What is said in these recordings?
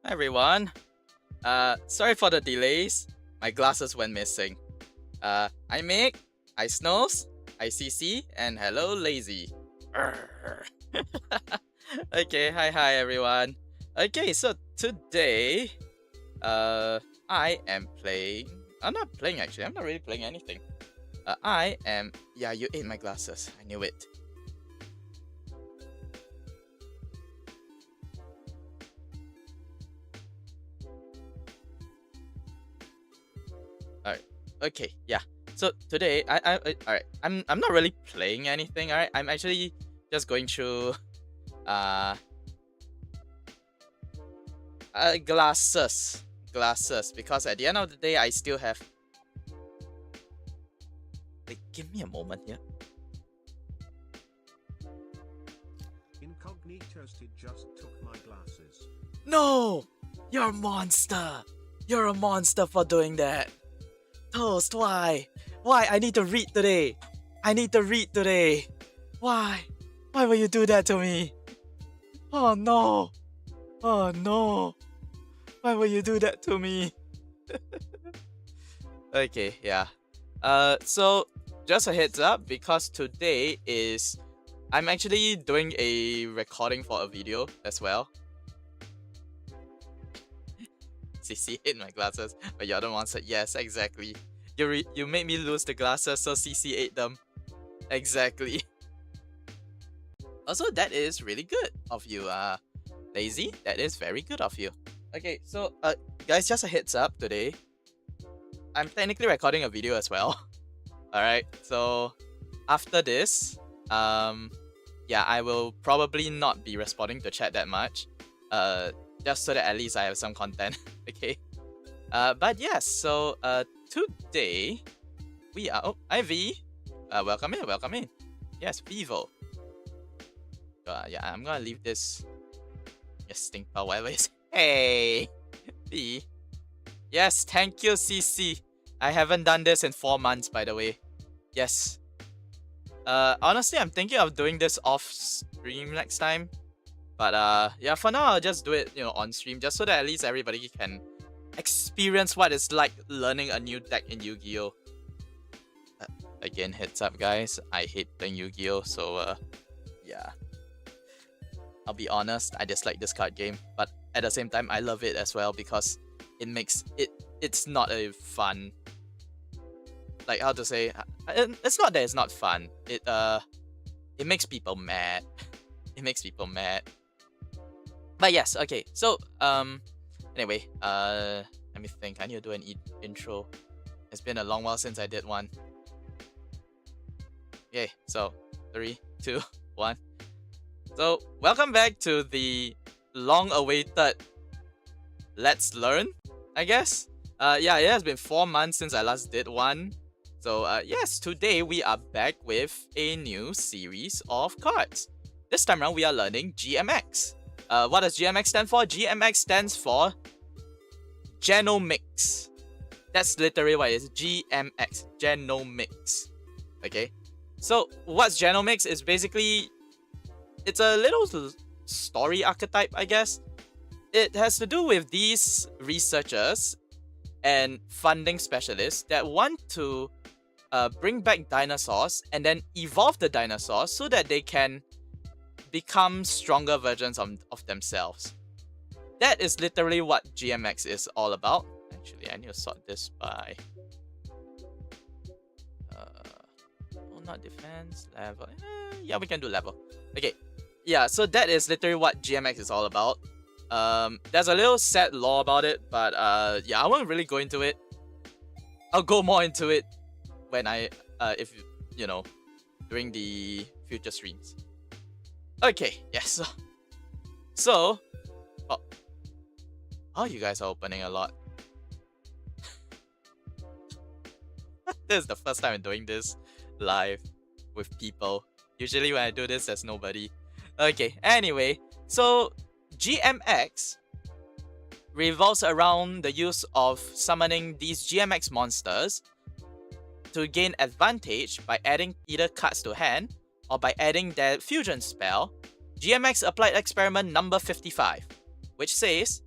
Hi everyone. Sorry for the delays. My glasses went missing. I Mick, I Snows, I CC, and hello Lazy. Okay, hi everyone. Okay, so today, I am playing. I'm not playing actually. I'm not really playing anything. I am. Yeah, you ate my glasses. I knew it. Alright. Okay, yeah. So today alright, I'm not really playing anything, alright? I'm actually just going through glasses. Glasses. Because at the end of the day I still have. Like, give me a moment here. Incognitoasted just took my glasses. No! You're a monster! You're a monster for doing that! Toast, why? Why? I need to read today! I need to read today! Why? Why will you do that to me? Oh no! Oh no! Why will you do that to me? Okay, yeah. So just a heads up, because today is I'm actually doing a recording for a video as well. CC ate my glasses, but you're the one said yes, exactly. You made me lose the glasses, so CC ate them. Exactly. Also, that is really good of you, Lazy. That is very good of you. Okay, so guys, just a heads up today. I'm technically recording a video as well. Alright, so after this, yeah, I will probably not be responding to chat that much. Just so that at least I have some content. Okay. But yes, so today we are Ivy. Welcome in, welcome in. Yes, Vivo. Yeah, I'm gonna leave this stink or whatever it is. Hey V. Yes, thank you, CC. I haven't done this in 4 months, by the way. Yes. Honestly, I'm thinking of doing this off stream next time. But yeah, for now I'll just do it, on stream, just so that at least everybody can experience what it's like learning a new deck in Yu-Gi-Oh! Again, heads up guys, I hate playing Yu-Gi-Oh! So yeah. I'll be honest, I dislike this card game, but at the same time I love it as well because it makes it's not a fun, like, how to say, it's not that it's not fun. It makes people mad. It makes people mad. But yes, okay. So anyway, let me think. I need to do an intro. It's been a long while since I did one. Okay, so 3, 2, 1. So welcome back to the long-awaited Let's Learn, I guess. Yeah, it has been 4 months since I last did one. So yes, today we are back with a new series of cards. This time around we are learning GMX. What does GMX stand for? GMX stands for Genomics. That's literally what it is. GMX. Genomics. Okay. So what's Genomics is basically, it's a little story archetype, I guess. It has to do with these researchers and funding specialists that want to bring back dinosaurs and then evolve the dinosaurs so that they can become stronger versions of themselves. That is literally what GMX is all about. Actually, I need to sort this by not defense, level. Yeah, we can do level. Okay. Yeah, so that is literally what GMX is all about. There's a little sad lore about it, but yeah, I won't really go into it. I'll go more into it when if during the future streams. Okay, yes. So, oh, you guys are opening a lot. This is the first time I'm doing this live with people. Usually when I do this, there's nobody. Okay, anyway, so GMX revolves around the use of summoning these GMX monsters to gain advantage by adding either cards to hand or by adding their fusion spell. GMX applied experiment number 55, which says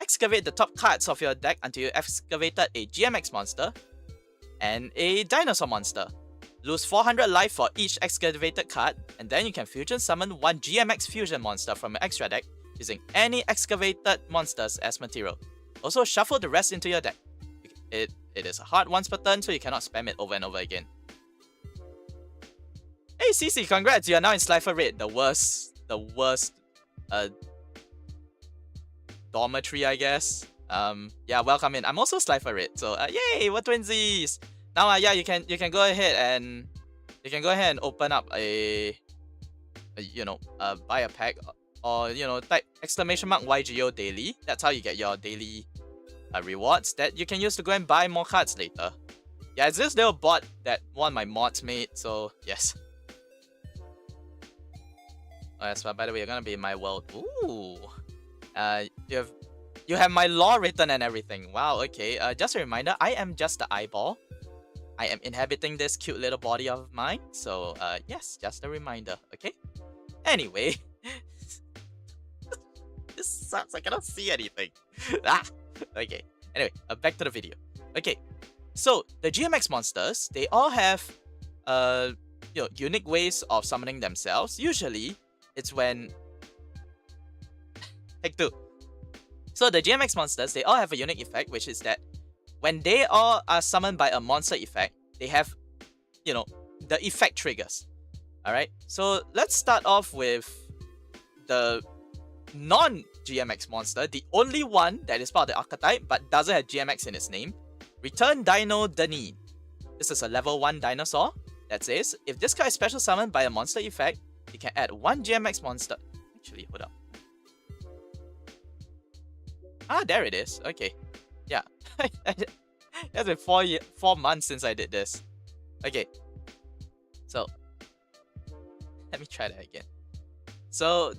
excavate the top cards of your deck until you excavated a GMX monster and a dinosaur monster. Lose 400 life for each excavated card, and then you can fusion summon one GMX fusion monster from your extra deck using any excavated monsters as material. Also shuffle the rest into your deck. It is a hard once per turn, so you cannot spam it over and over again. Hey CC, congrats, you are now in Slifer Raid, the worst dormitory, I guess. Yeah, welcome in. I'm also Slifer Raid, so yay, we're twinsies. Now yeah, you can go ahead and open up a buy a pack, or type !YGO daily. That's how you get your daily rewards that you can use to go and buy more cards later. Yeah, it's this little bot that one of my mods made, so yes. Oh, yes, but by the way, you're gonna be in my world. Ooh. You have my lore written and everything. Wow, okay. Just a reminder, I am just the eyeball. I am inhabiting this cute little body of mine. So, yes, just a reminder, okay? Anyway. This sucks, I cannot see anything. Okay. Anyway, back to the video. Okay. So, the GMX monsters, they all have unique ways of summoning themselves. Usually, it's when... Take two. So the GMX monsters, they all have a unique effect, which is that when they all are summoned by a monster effect, they have, the effect triggers. Alright, so let's start off with the non-GMX monster, the only one that is part of the archetype but doesn't have GMX in its name. Return Dino Deneen. This is a level 1 dinosaur that says, if this card is special summoned by a monster effect, you can add one GMX monster. Actually, hold up. Ah, there it is. Okay. Yeah. It's been 4 months since I did this. Okay. So, let me try that again. So,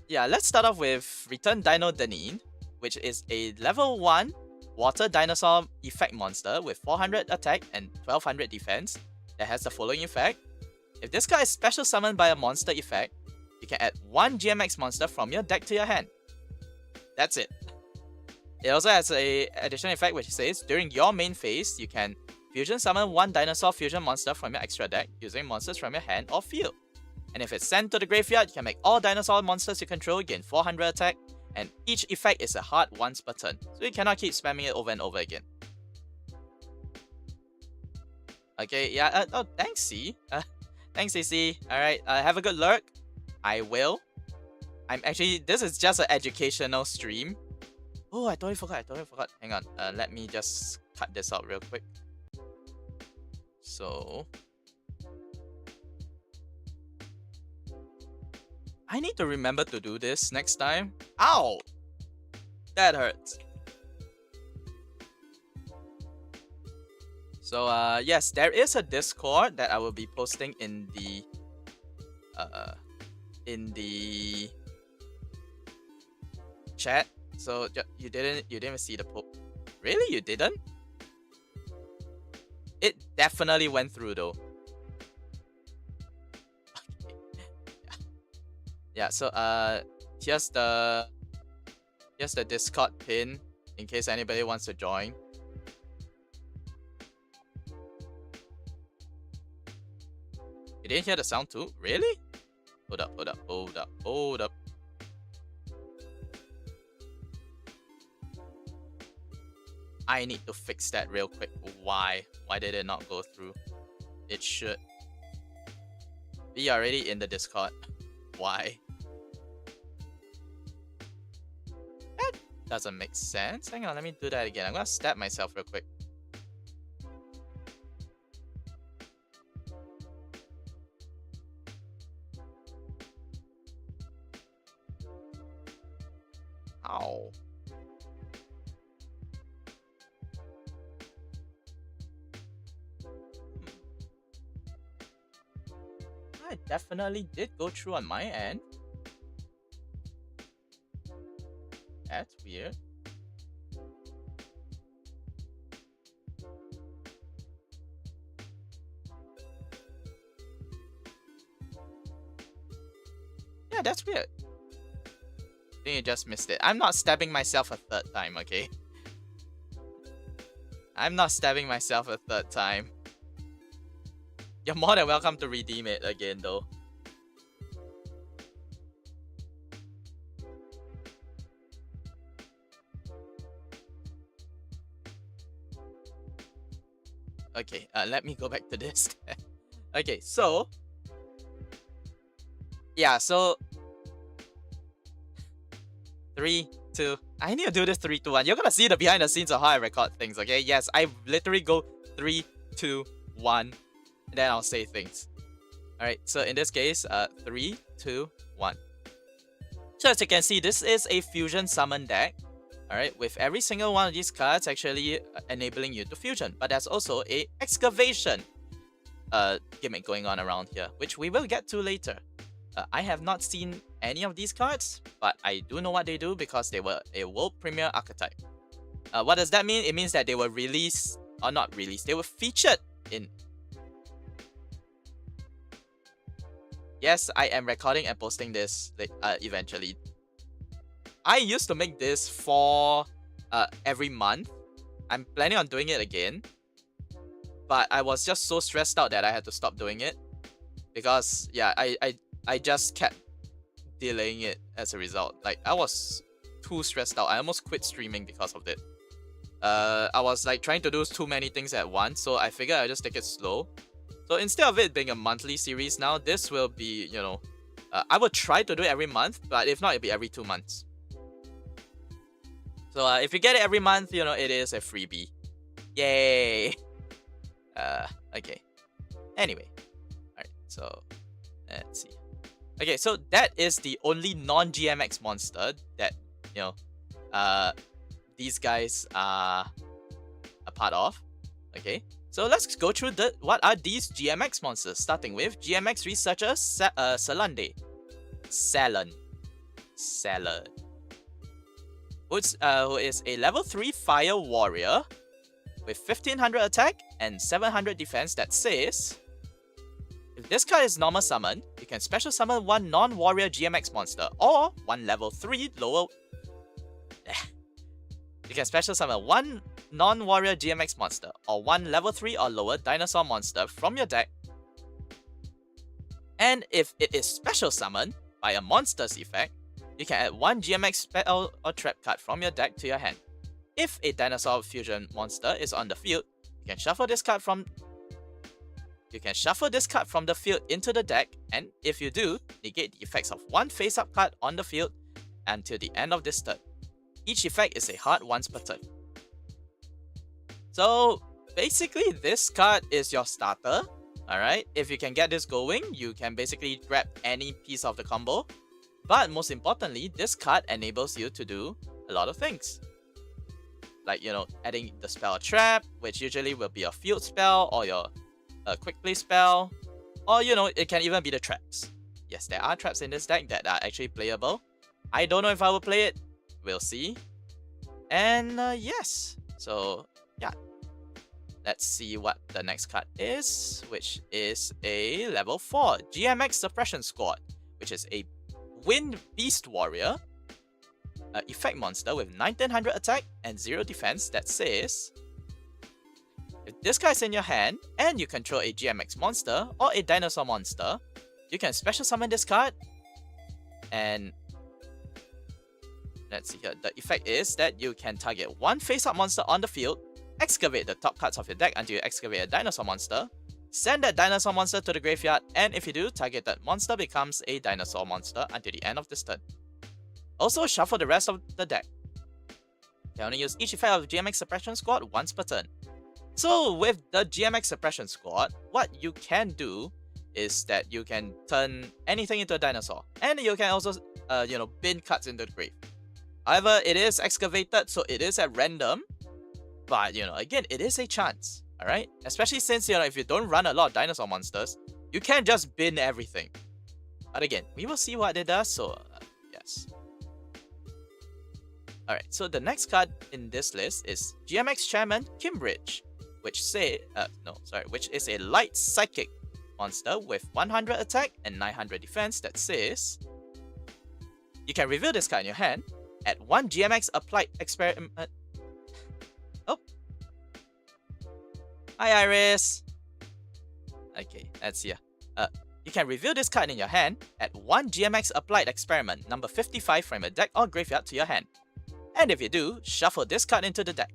yeah, let's start off with Return Dino Deneen, which is a level 1 water dinosaur effect monster with 400 attack and 1200 defense that has the following effect. If this card is special summoned by a monster effect, you can add one GMX monster from your deck to your hand. That's it. It also has a additional effect which says, during your main phase, you can fusion summon one dinosaur fusion monster from your extra deck using monsters from your hand or field. And if it's sent to the graveyard, you can make all dinosaur monsters you control gain 400 attack, and each effect is a hard once per turn, so you cannot keep spamming it over and over again. Okay, yeah, oh, thanks C. Thanks CC. Alright, have a good lurk. I will. This is just an educational stream. Oh, I totally forgot. Hang on. Let me just cut this out real quick. So... I need to remember to do this next time. Ow! That hurts. So, yes, there is a Discord that I will be posting in the... chat. So you didn't see the post. Really? You didn't? It definitely went through though. Okay. Yeah, so here's the Discord pin in case anybody wants to join. You didn't hear the sound too? Really? Hold up. I need to fix that real quick. Why? Why did it not go through? It should be already in the Discord. Why? That doesn't make sense. Hang on, let me do that again. I'm gonna stab myself real quick. Ow. I definitely did go through on my end. That's weird. Yeah, that's weird. I think you just missed it. I'm not stabbing myself a third time, okay? I'm not stabbing myself a third time. You're more than welcome to redeem it again, though. Okay, let me go back to this. Okay, so... Yeah, so... 3, 2... I need to do this 3, 2, 1. You're gonna see the behind the scenes of how I record things, okay? Yes, I literally go 3, 2, 1, and then I'll say things. Alright, so in this case, 3, 2, 1. So as you can see, this is a fusion summon deck. Alright, with every single one of these cards actually enabling you to fusion. But there's also a excavation gimmick going on around here, which we will get to later. I have not seen any of these cards, but I do know what they do because they were a world premiere archetype. What does that mean? It means that they were released, or not released, they were featured in... Yes, I am recording and posting this eventually. I used to make this for every month. I'm planning on doing it again, but I was just so stressed out that I had to stop doing it because yeah, I just kept delaying it as a result. Like, I was too stressed out. I almost quit streaming because of it. I was like trying to do too many things at once, so I figured I'd just take it slow. So instead of it being a monthly series now, this will be, you know, I will try to do it every month, but if not, it'll be every 2 months. So if you get it every month, you know, it is a freebie. Yay! Okay. Anyway. Alright, so let's see. Okay, so that is the only non-GMX monster that, you know, these guys are a part of. Okay, so let's go through what are these GMX monsters, starting with GMX researcher Salande. Salon. Who is a level 3 fire warrior with 1500 attack and 700 defense that says, if this card is normal summon, you can special summon one non-warrior GMX monster or one level 3 lower... You can special summon one non-warrior GMX monster or one level 3 or lower dinosaur monster from your deck. And if it is special summoned by a monster's effect, you can add one GMX spell or trap card from your deck to your hand. If a dinosaur fusion monster is on the field, you can shuffle this card from the field into the deck, and if you do, negate the effects of one face-up card on the field until the end of this turn. Each effect is a hard once per turn. So basically, this card is your starter. Alright, if you can get this going, you can basically grab any piece of the combo. But most importantly, this card enables you to do a lot of things. Like, you know, adding the spell trap, which usually will be a field spell or your quick play spell. Or, you know, it can even be the traps. Yes, there are traps in this deck that are actually playable. I don't know if I will play it. We'll see. And yes, so yeah. Let's see what the next card is, which is a level 4 GMX Suppression Squad, which is a Wind Beast Warrior, effect monster with 1900 attack and 0 defense that says, if this card is in your hand and you control a GMX monster or a dinosaur monster, you can special summon this card. And let's see here, the effect is that you can target one face-up monster on the field, excavate the top cards of your deck until you excavate a dinosaur monster, send that dinosaur monster to the graveyard, and if you do, target that monster becomes a dinosaur monster until the end of this turn. Also, shuffle the rest of the deck. You can only use each effect of GMX Suppression Squad once per turn. So with the GMX Suppression Squad, what you can do is that you can turn anything into a dinosaur, and you can also, you know, bin cards into the grave. However, it is excavated, so it is at random. But, you know, again, it is a chance, alright? Especially since, you know, if you don't run a lot of dinosaur monsters, you can't just bin everything. But again, we will see what it does, so yes. Alright, so the next card in this list is GMX Chairman Kimbridge, which is a light psychic monster with 100 attack and 900 defense that says, you can reveal this card in your hand. Add 1 GMX applied experiment. Oh. Hi, Iris. Okay, let's see. You can reveal this card in your hand. Add 1 GMX applied experiment number 55 from your deck or graveyard to your hand. And if you do, shuffle this card into the deck.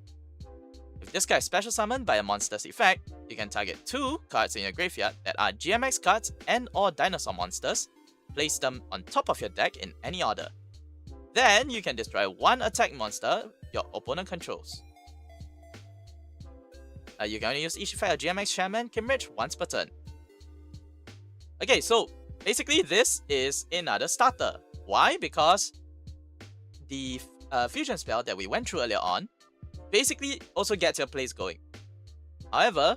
If this card is special summoned by a monster's effect, you can target 2 cards in your graveyard that are GMX cards and or dinosaur monsters. Place them on top of your deck in any order. Then you can destroy 1 attack monster your opponent controls. You can only use each effect of GMX Shaman Kimrich once per turn. Okay, so basically this is another starter. Why? Because the fusion spell that we went through earlier on basically also gets your plays going. However,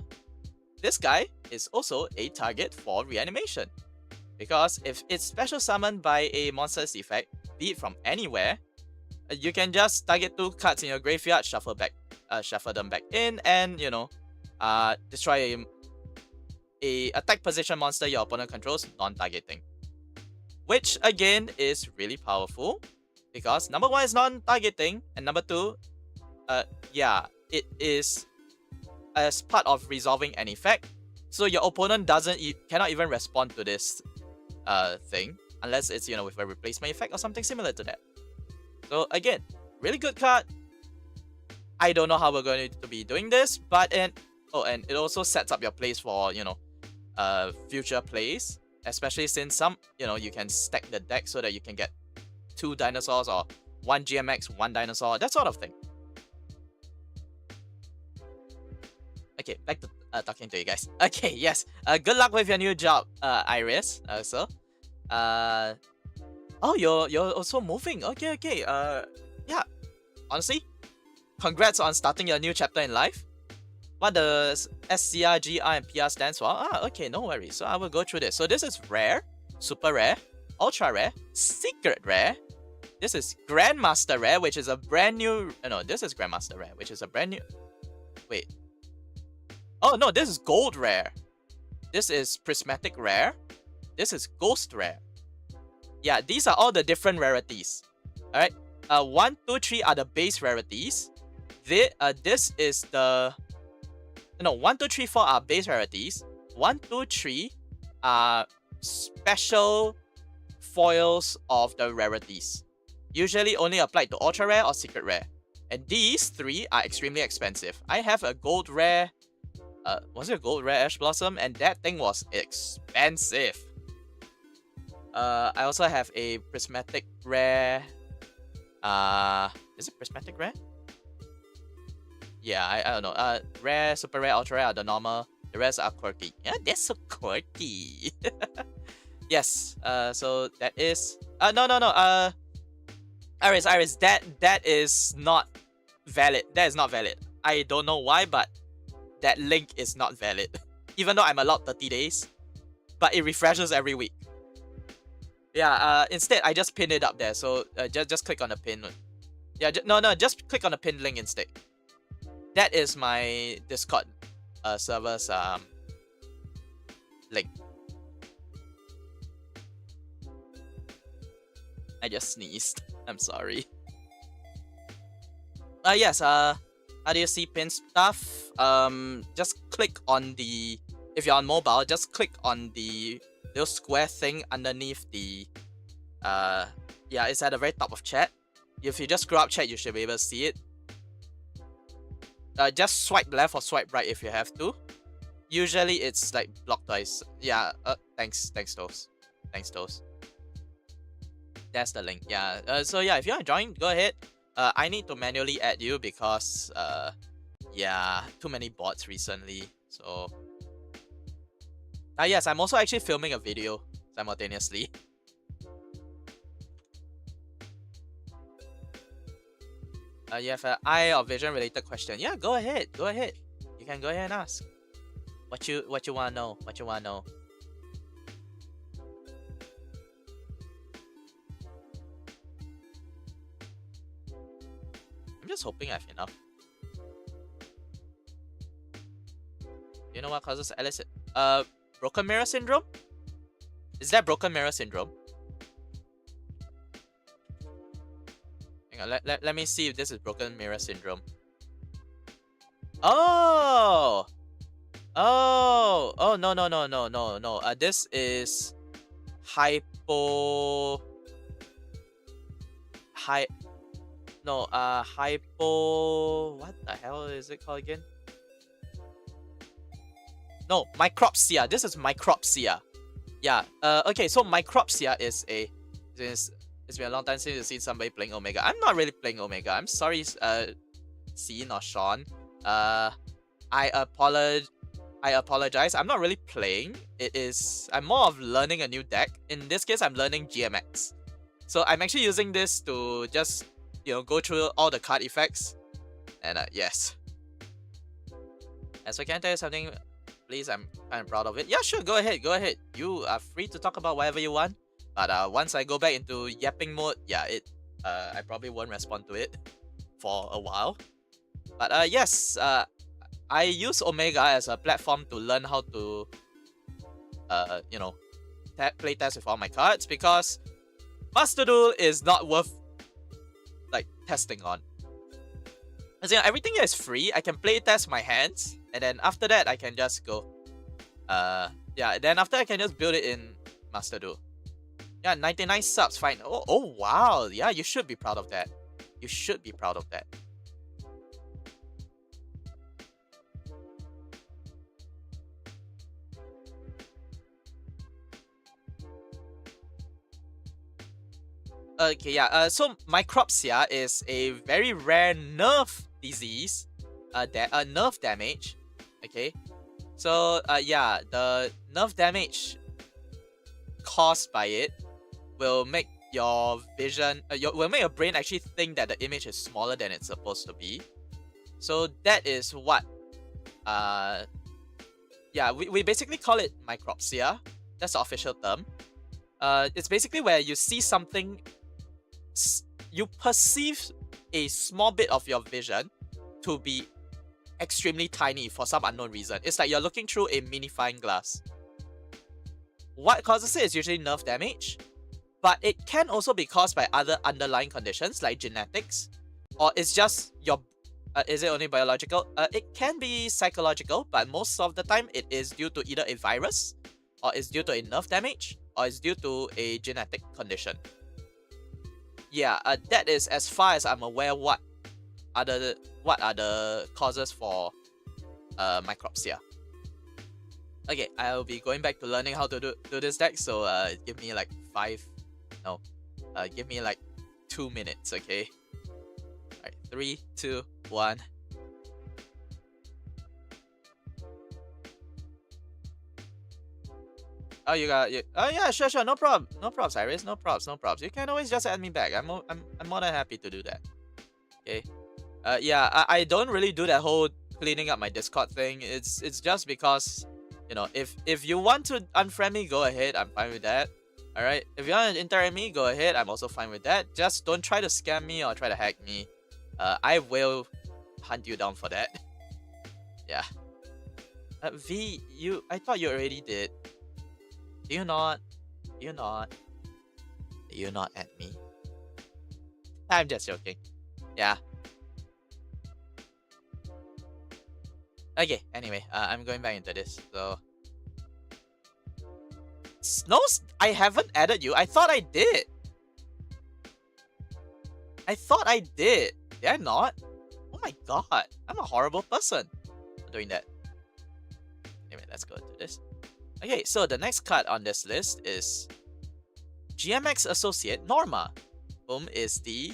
this guy is also a target for reanimation. Because if it's special summoned by a monster's effect, be it from anywhere, you can just target 2 cards in your graveyard, shuffle them back in, and destroy a attack position monster your opponent controls, non-targeting. Which again is really powerful because number 1 is non-targeting, and number 2, it is as part of resolving an effect, so your opponent cannot even respond to this thing unless it's with a replacement effect or something similar to that. So again, really good card. I don't know how we're going to be doing this, but and it also sets up your plays for future plays, especially since you can stack the deck so that you can get 2 dinosaurs or 1 GMX, 1 dinosaur, that sort of thing. Okay, back to talking to you guys. Okay, yes. Good luck with your new job, Iris. Oh, you're also moving. Okay. Yeah. Honestly, congrats on starting your new chapter in life. What does SCR, GR, and PR stands for? Okay, no worries. So I will go through this. So this is rare, super rare, ultra rare, secret rare. This is Grandmaster rare, which is a brand new. No, this is Grandmaster rare, which is a brand new. Wait. Oh no, this is gold rare. This is prismatic rare. This is ghost rare. Yeah, these are all the different rarities. Alright. 1, 2, 3 are the base rarities. This is the. No, 1, 2, 3, 4 are base rarities. 1, 2, 3 are special foils of the rarities. Usually only applied to ultra rare or secret rare. And these 3 are extremely expensive. I have a gold rare. Was it a gold rare Ash Blossom? And that thing was expensive. I also have a prismatic rare. Is it prismatic rare? Yeah, I don't know. Rare, super rare, ultra rare are the normal. The rest are quirky. Yeah, that's so quirky. Yes. So that is. No. Iris. That is not valid. That is not valid. I don't know why, but that link is not valid. Even though I'm allowed 30 days, but it refreshes every week. Yeah. Instead, I just pin it up there. So just click on the pin. Yeah. Just click on the pin link instead. That is my Discord server's link. I just sneezed. I'm sorry. Yes. How do you see pin stuff? Just click on the. If you're on mobile, just click on the little square thing underneath the. Yeah, it's at the very top of chat. If you just scroll up chat, you should be able to see it. Just swipe left or swipe right if you have to. Usually it's like block twice. Yeah. Thanks, Toast. That's the link. Yeah. So yeah, if you want to join, go ahead. I need to manually add you because yeah, too many bots recently. So yes, I'm also actually filming a video simultaneously. You have an eye or vision related question. Yeah, go ahead. You can go ahead and ask. What you wanna know? I'm just hoping I have enough. You know what causes Alice? Broken mirror syndrome? Is that broken mirror syndrome? Hang on, let me see if this is Broken Mirror Syndrome. Oh! Oh, no. This is hypo... hypo... What the hell is it called again? No, micropsia. This is micropsia. Yeah. Okay, so micropsia is a... It's been a long time since you've seen somebody playing Omega. I'm not really playing Omega. I'm sorry, Scene or Sean. I apologize. I'm not really playing. I'm more of learning a new deck. In this case, I'm learning GMX. So I'm actually using this to just, go through all the card effects. And yes. And so can I tell you something? Please, I'm kind of proud of it. Yeah, sure, go ahead. You are free to talk about whatever you want. But once I go back into yapping mode, yeah, I probably won't respond to it for a while. But yes, I use Omega as a platform to learn how to, play test with all my cards, because Master Duel is not worth testing on. As in, everything is free. I can play test my hands, and then after that I can just go. Then after I can just build it in Master Duel. Yeah, 99 subs, fine. Oh wow. Yeah, you should be proud of that. You should be proud of that. Okay, yeah. So micropsia is a very rare nerve disease. Nerve damage. Okay. So yeah, the nerve damage caused by it will make your vision, will make your brain actually think that the image is smaller than it's supposed to be. So that is what, we basically call it micropsia. That's the official term. It's basically where you see something, you perceive a small bit of your vision to be extremely tiny for some unknown reason. It's like you're looking through a magnifying glass. What causes it is usually nerve damage, but it can also be caused by other underlying conditions like genetics, or it's just your... is it only biological? It can be psychological, but most of the time it is due to either a virus, or it's due to a nerve damage, or it's due to a genetic condition. Yeah, that is as far as I'm aware what are the causes for micropsia. Okay, I'll be going back to learning how to do this deck, so give me like 2 minutes, okay? Alright, 3, 2, 1. Oh, yeah, sure, no problem, Cyrus, no props. You can always just add me back. I'm more than happy to do that. Okay. Yeah, I don't really do that whole cleaning up my Discord thing. It's just because, if you want to unfriend me, go ahead. I'm fine with that. Alright, if you want to interact with me, go ahead. I'm also fine with that. Just don't try to scam me or try to hack me. I will hunt you down for that. Yeah. V, I thought you already did. Do you not at me? I'm just joking. Yeah. Okay, anyway, I'm going back into this, so... Snows, I haven't added you. I thought I did. Did I not? Oh my god, I'm a horrible person for doing that. Anyway, let's go into this. Okay, so the next card on this list is GMX Associate Norma, whom is the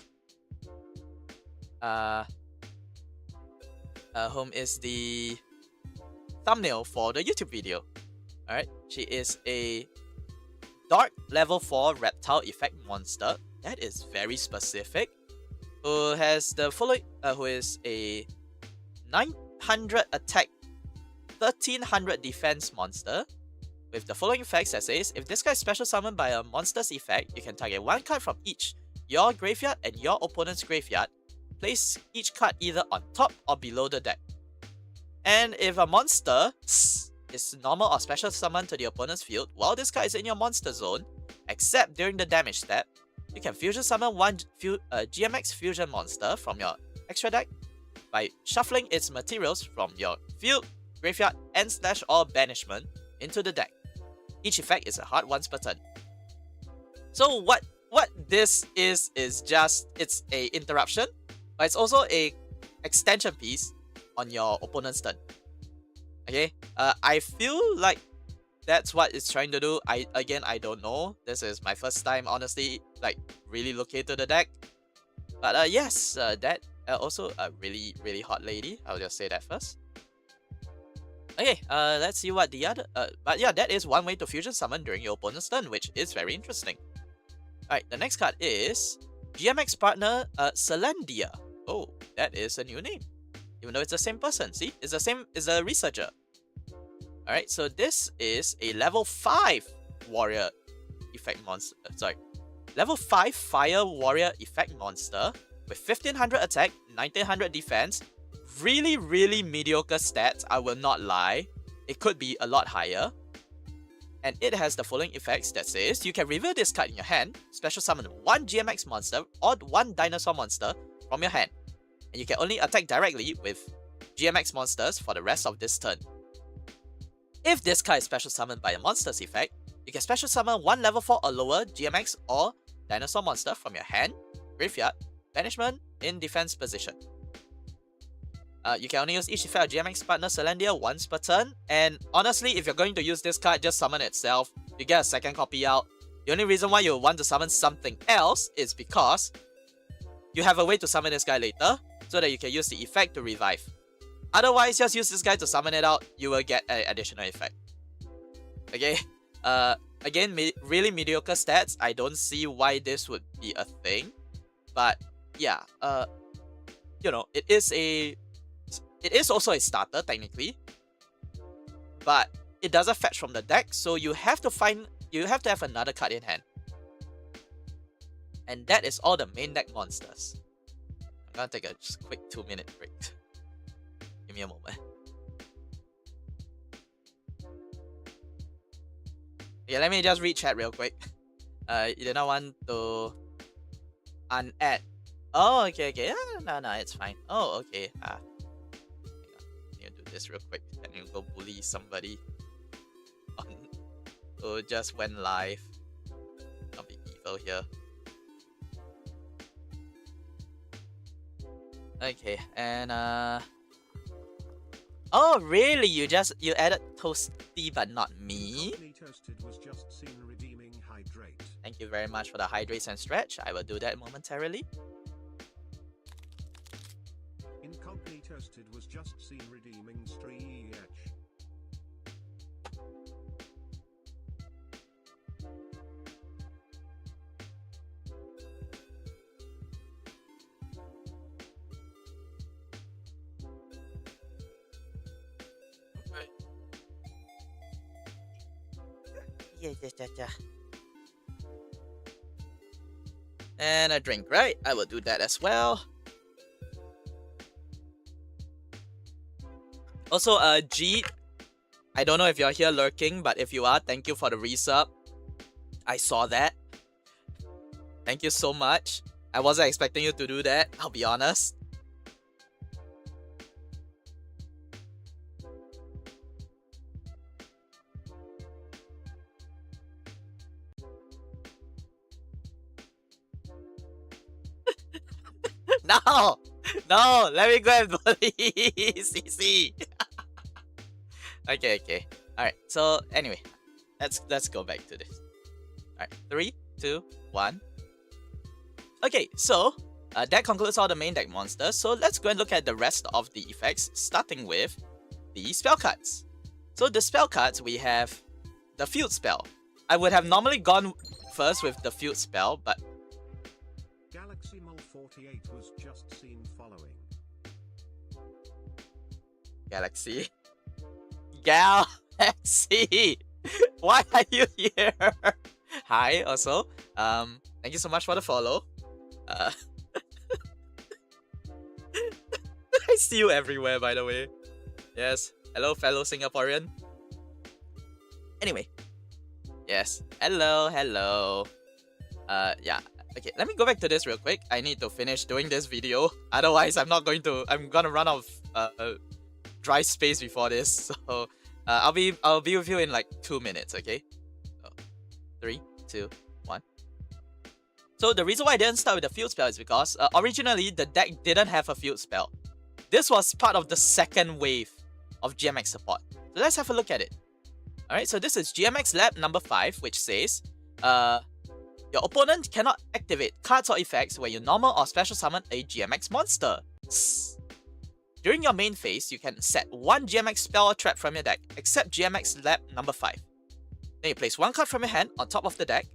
thumbnail for the YouTube video. Alright, she is a Dark Level 4 Reptile Effect monster. That is very specific. Who has the following, who is a 900 attack, 1300 defense monster. With the following effects that says, if this guy is special summoned by a monster's effect, you can target one card from each your graveyard and your opponent's graveyard. Place each card either on top or below the deck. And if a monster is normal or special summoned to the opponent's field while this card is in your monster zone, except during the damage step, you can fusion summon one GMX fusion monster from your extra deck by shuffling its materials from your field, graveyard, and slash or banishment into the deck. Each effect is a hard once per turn. So what this is just, it's a interruption, but it's also a extension piece on your opponent's turn. Okay, I feel like that's what it's trying to do. I don't know. This is my first time, honestly, like really looking into the deck. But yes, that also a really hot lady. I'll just say that first. Okay, let's see what the other. But yeah, that is one way to fusion summon during your opponent's turn, which is very interesting. Alright, the next card is GMX partner Celandia. Oh, that is a new name. Even though it's the same person. See? It's the same, it's a researcher. Alright, so this is a level 5 warrior effect monster. Sorry. Level 5 fire warrior effect monster with 1500 attack, 1900 defense. Really mediocre stats, I will not lie. It could be a lot higher. And it has the following effects that says you can reveal this card in your hand, special summon one GMX monster or one dinosaur monster from your hand. And you can only attack directly with GMX monsters for the rest of this turn. If this card is special summoned by a monster's effect, you can special summon one level 4 or lower GMX or dinosaur monster from your hand, graveyard, banishment, in defense position. You can only use each effect of GMX partner Celandia once per turn, and honestly, if you're going to use this card, just summon itself. You get a second copy out. The only reason why you want to summon something else is because you have a way to summon this guy later, so that you can use the effect to revive. Otherwise, just use this guy to summon it out, you will get an additional effect. Okay, again, really mediocre stats. I don't see why this would be a thing, but yeah, you know, it is also a starter technically, but it doesn't fetch from the deck, so you have to have another card in hand. And that is all the main deck monsters. I'm gonna take a just quick 2-minute break. Give me a moment. Yeah, let me just read chat real quick. You did not want to unadd. Oh, okay. No, it's fine. Oh, okay. Do this real quick, and you go bully somebody who just went live. Don't be evil here. Okay, and oh really? You added Toasty but not me? Toasted was just seen redeeming hydrate. Thank you very much for the hydrates and stretch. I will do that momentarily. Incompany Toasted was just seen redeeming stretch. Yeah. And a drink, right? I will do that as well. Also, G, I don't know if you're here lurking, but if you are, thank you for the resub. I saw that. Thank you so much. I wasn't expecting you to do that, I'll be honest. No, let me go and bully CC. Okay. Alright, so anyway, let's go back to this. Alright, 3, 2, 1. Okay, so that concludes all the main deck monsters. So let's go and look at the rest of the effects, starting with the spell cards. So the spell cards, we have the field spell. I would have normally gone first with the field spell, but Galaxy Mole 48 was just seen following. Galaxy, why are you here? Hi, also. Thank you so much for the follow. I see you everywhere, by the way. Yes. Hello, fellow Singaporean. Anyway. Yes. Hello. Yeah. Okay, let me go back to this real quick. I need to finish doing this video. Otherwise, I'm gonna run out of dry space before this. So I'll be with you in like 2 minutes. Okay. So, 3, 2, 1. So the reason why I didn't start with the field spell is because originally the deck didn't have a field spell. This was part of the second wave of GMX support. So let's have a look at it. Alright, so this is GMX Lab number 5, which says, your opponent cannot activate cards or effects when you normal or special summon a GMX monster. During your main phase, you can set one GMX spell or trap from your deck, except GMX Lab number 5. Then you place one card from your hand on top of the deck,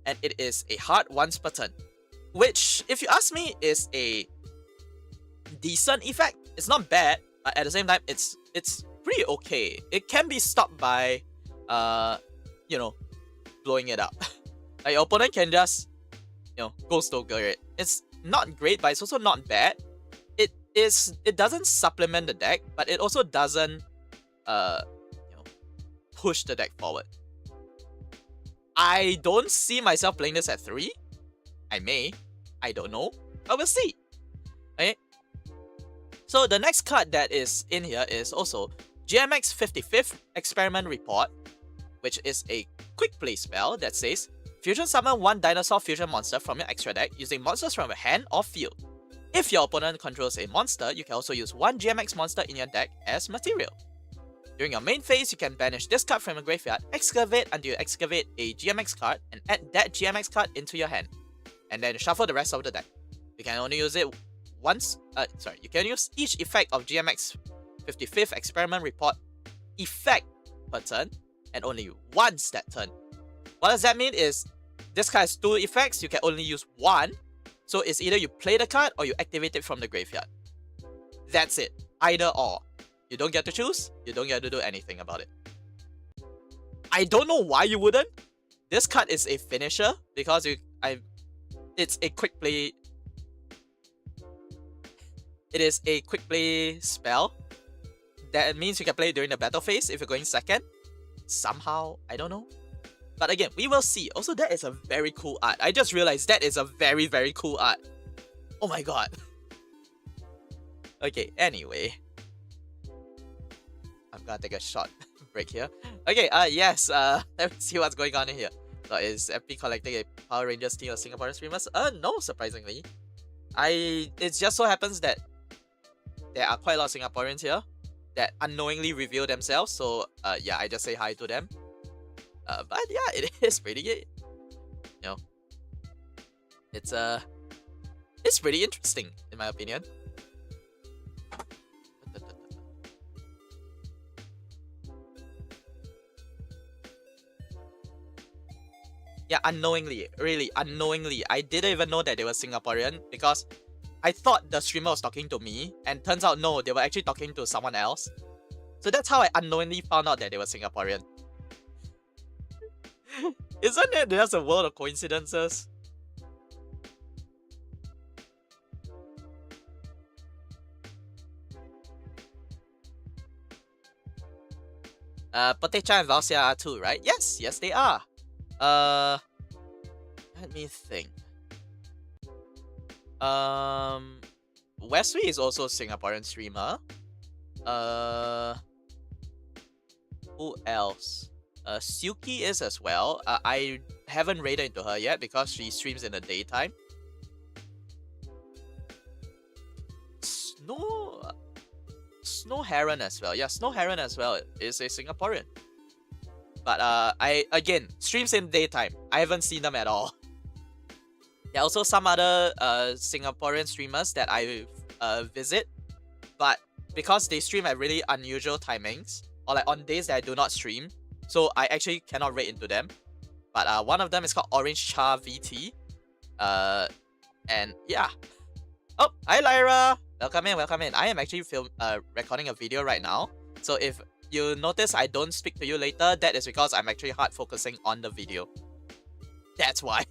and it is a hard once per turn. Which, if you ask me, is a decent effect. It's not bad, but at the same time, it's pretty okay. It can be stopped by, blowing it up. Like your opponent can just, Ghost Ogre it. It's not great, but it's also not bad. It doesn't supplement the deck, but it also doesn't, push the deck forward. I don't see myself playing this at 3. I may. I don't know. But we'll see. Okay. So the next card that is in here is also GMX 55th Experiment Report, which is a quick play spell that says, fusion summon one dinosaur fusion monster from your extra deck using monsters from your hand or field. If your opponent controls a monster, you can also use one GMX monster in your deck as material. During your main phase, you can banish this card from your graveyard, excavate until you excavate a GMX card, and add that GMX card into your hand. And then shuffle the rest of the deck. You can only use it once, you can use each effect of GMX 55th Experiment Report effect per turn, and only once that turn. What does that mean is, this card has 2 effects, you can only use one, so it's either you play the card or you activate it from the graveyard. That's it. Either or. You don't get to choose, you don't get to do anything about it. I don't know why you wouldn't. This card is a finisher because it's a quick play. It is a quick play spell. That means you can play it during the battle phase if you're going second. Somehow, I don't know. But again, we will see. Also, that is a very cool art. I just realized that is a very, very cool art. Oh my god. Okay, anyway. I'm gonna take a short break here. Okay, yes, let me see what's going on in here. So is FP collecting a Power Rangers team of Singaporean streamers? No, surprisingly. It just so happens that there are quite a lot of Singaporeans here that unknowingly reveal themselves, so yeah, I just say hi to them. But yeah, it is pretty good. It's pretty interesting in my opinion. Yeah, unknowingly, really unknowingly. I didn't even know that they were Singaporean because I thought the streamer was talking to me, and turns out no, they were actually talking to someone else. So that's how I unknowingly found out that they were Singaporean. Isn't it just a world of coincidences? Potecha and Valsia are too, right? Yes, they are. Let me think. Wesley is also a Singaporean streamer. Who else? Suki is as well. I haven't raided into her yet because she streams in the daytime. Snow Heron as well. Yeah, Snow Heron as well is a Singaporean. But I again streams in daytime. I haven't seen them at all. There are also some other Singaporean streamers that I visit, but because they stream at really unusual timings or like on days that I do not stream, so I actually cannot raid into them. But one of them is called Orange Char VT. And yeah. Oh, hi Lyra! Welcome in. I am actually recording a video right now. So if you notice I don't speak to you later, that is because I'm actually hard focusing on the video. That's why.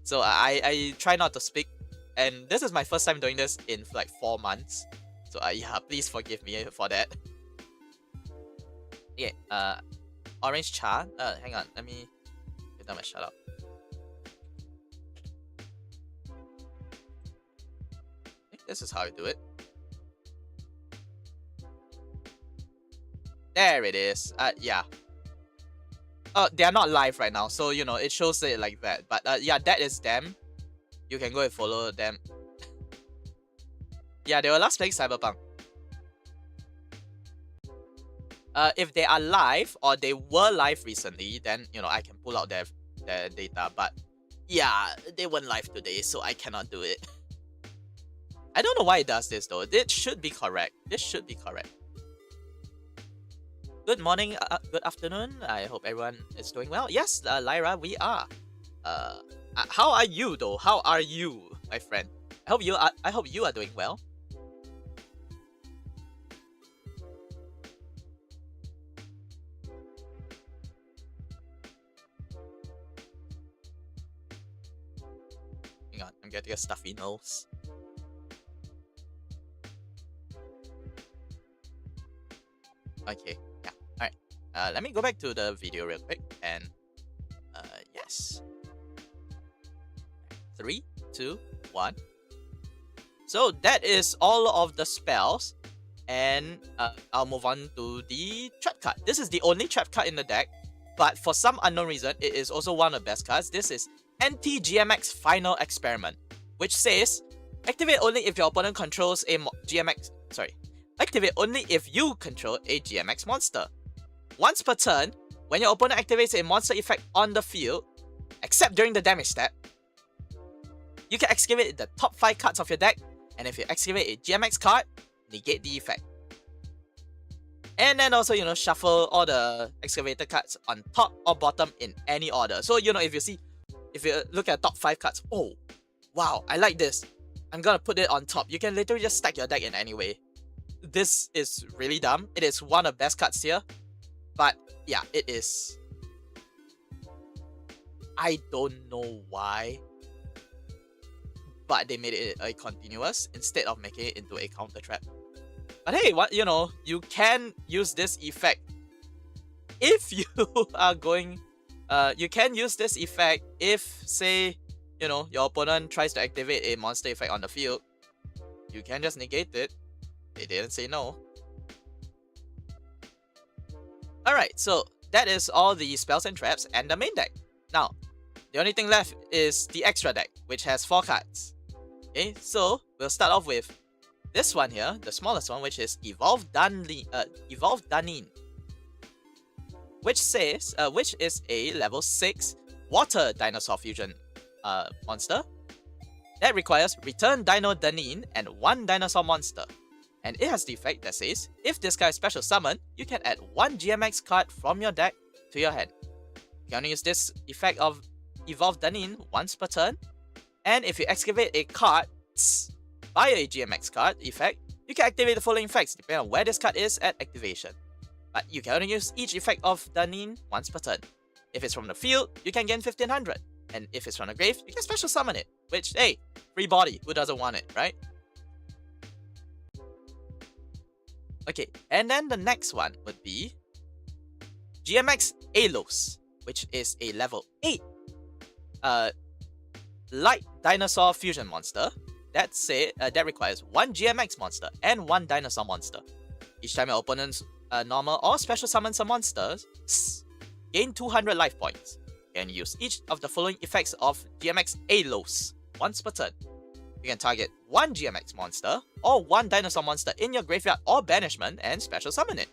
So I try not to speak. And this is my first time doing this in like 4 months. So yeah, please forgive me for that. Okay, Orange Char. Hang on, let me get down my shut up. This is how you do it. There it is. Yeah. They are not live right now, so you know it shows it like that. But yeah, that is them. You can go and follow them. Yeah, they were last playing Cyberpunk. If they are live or they were live recently, then you know I can pull out their data. But yeah, they weren't live today, so I cannot do it. I don't know why it does this though. It should be correct. This should be correct. Good morning, good afternoon. I hope everyone is doing well. Yes, Lyra, we are. How are you though? How are you, my friend? I hope you are doing well. Hang on, I'm getting a stuffy nose. Okay, yeah. Alright. Let me go back to the video real quick and yes. 3, 2, 1. So that is all of the spells. And I'll move on to the trap card. This is the only trap card in the deck. But for some unknown reason, it is also one of the best cards. This is Anti-GMX Final Experiment, which says, activate only if your opponent controls a GMX... Sorry. Activate only if you control a GMX monster. Once per turn, when your opponent activates a monster effect on the field, except during the damage step, you can excavate the top 5 cards of your deck, and if you excavate a GMX card, negate the effect. And then also, you know, shuffle all the excavated cards on top or bottom in any order. So, you know, if you look at top 5 cards, oh, wow, I like this. I'm gonna put it on top. You can literally just stack your deck in any way. This is really dumb. It is one of the best cards here. But yeah, it is. I don't know why, but they made it a continuous instead of making it into a counter trap. But hey, what, you know, you can use this effect if you are going. You can use this effect if, say, you know, your opponent tries to activate a monster effect on the field. You can just negate it. They didn't say no. Alright, so that is all the spells and traps and the main deck. Now, the only thing left is the extra deck, which has 4 cards. Okay, so we'll start off with this one here, the smallest one, which is Evolve Danin, which says, which is a level 6 Water Dinosaur Fusion monster that requires Return Dino Danin and 1 Dinosaur monster. And it has the effect that says, if this guy is special summon, you can add 1 GMX card from your deck to your hand. You can only use this effect of Evolve Danin once per turn. And if you excavate a card via a GMX card effect, you can activate the following effects depending on where this card is at activation. But you can only use each effect of Danin once per turn. If it's from the field, you can gain 1500. And if it's from the grave, you can special summon it. Which, hey, free body, who doesn't want it, right? Okay, and then the next one would be GMX Alos, which is a level 8 light dinosaur fusion monster that requires 1 GMX monster and 1 dinosaur monster. Each time your opponent's normal or special summons a monster, gain 200 life points. You can use each of the following effects of GMX Alos once per turn. You can target 1 GMX monster or 1 dinosaur monster in your graveyard or banishment and special summon it.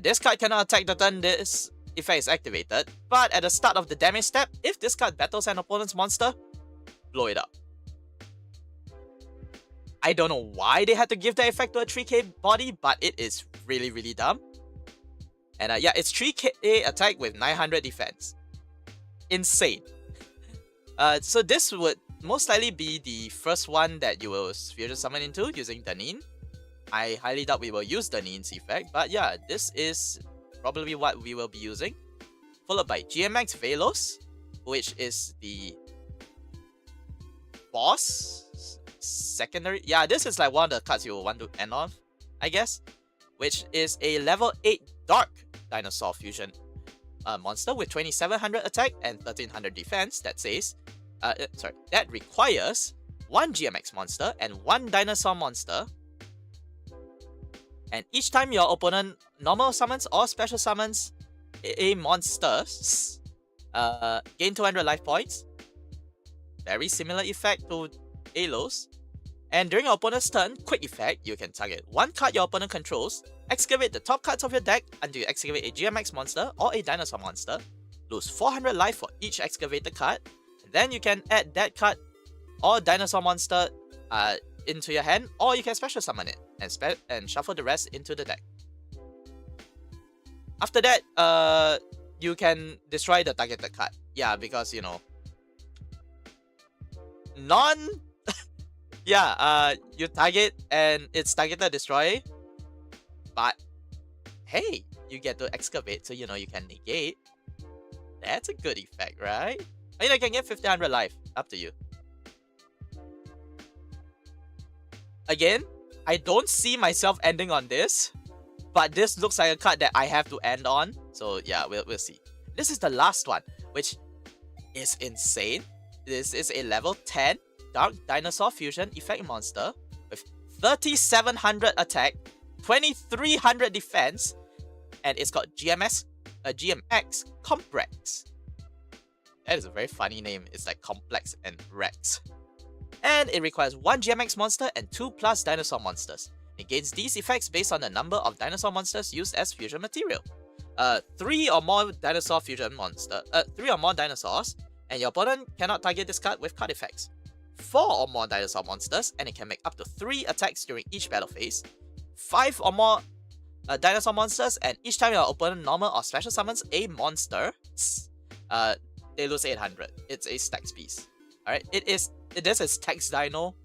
This card cannot attack the turn this effect is activated, but at the start of the damage step, if this card battles an opponent's monster, blow it up. I don't know why they had to give that effect to a 3k body, but it is really, really dumb. And yeah, it's 3k attack with 900 defense. Insane. So this would most likely be the first one that you will fusion summon into using Danin. I highly doubt we will use Danin's effect, but yeah, this is probably what we will be using. Followed by GMX Velos, which is the boss secondary. Yeah, this is like one of the cards you will want to end off, I guess. Which is a level 8 Dark Dinosaur Fusion monster with 2700 attack and 1300 defense that says, that requires one GMX monster and one dinosaur monster. And each time your opponent normal summons or special summons a monster, gain 200 life points. Very similar effect to Alos. And during your opponent's turn, quick effect, you can target one card your opponent controls, excavate the top cards of your deck until you excavate a GMX monster or a dinosaur monster, lose 400 life for each excavated card, and then you can add that card or dinosaur monster into your hand, or you can special summon it and shuffle the rest into the deck. After that, you can destroy the targeted card. Yeah, because you know, you target and it's targeted destroy, but hey, you get to excavate, so you know you can negate. That's a good effect, right? I mean, I can get 1500 life. Up to you. Again, I don't see myself ending on this, but this looks like a card that I have to end on. So yeah, we'll see. This is the last one, which is insane. This is a level 10 Dark Dinosaur Fusion effect monster with 3700 attack, 2300 defense, and it's got GMX Complex. That is a very funny name. It's like Complex and Rex. And it requires one GMX monster and 2+ dinosaur monsters. It gains these effects based on the number of dinosaur monsters used as fusion material. 3 or more dinosaur fusion monster. 3 or more dinosaurs, and your opponent cannot target this card with card effects. 4 or more dinosaur monsters, and it can make up to 3 attacks during each battle phase. 5 or more dinosaur monsters, and each time your opponent normal or special summons a monster, they lose 800. It's a stacks piece. Alright, this is Tex Dino.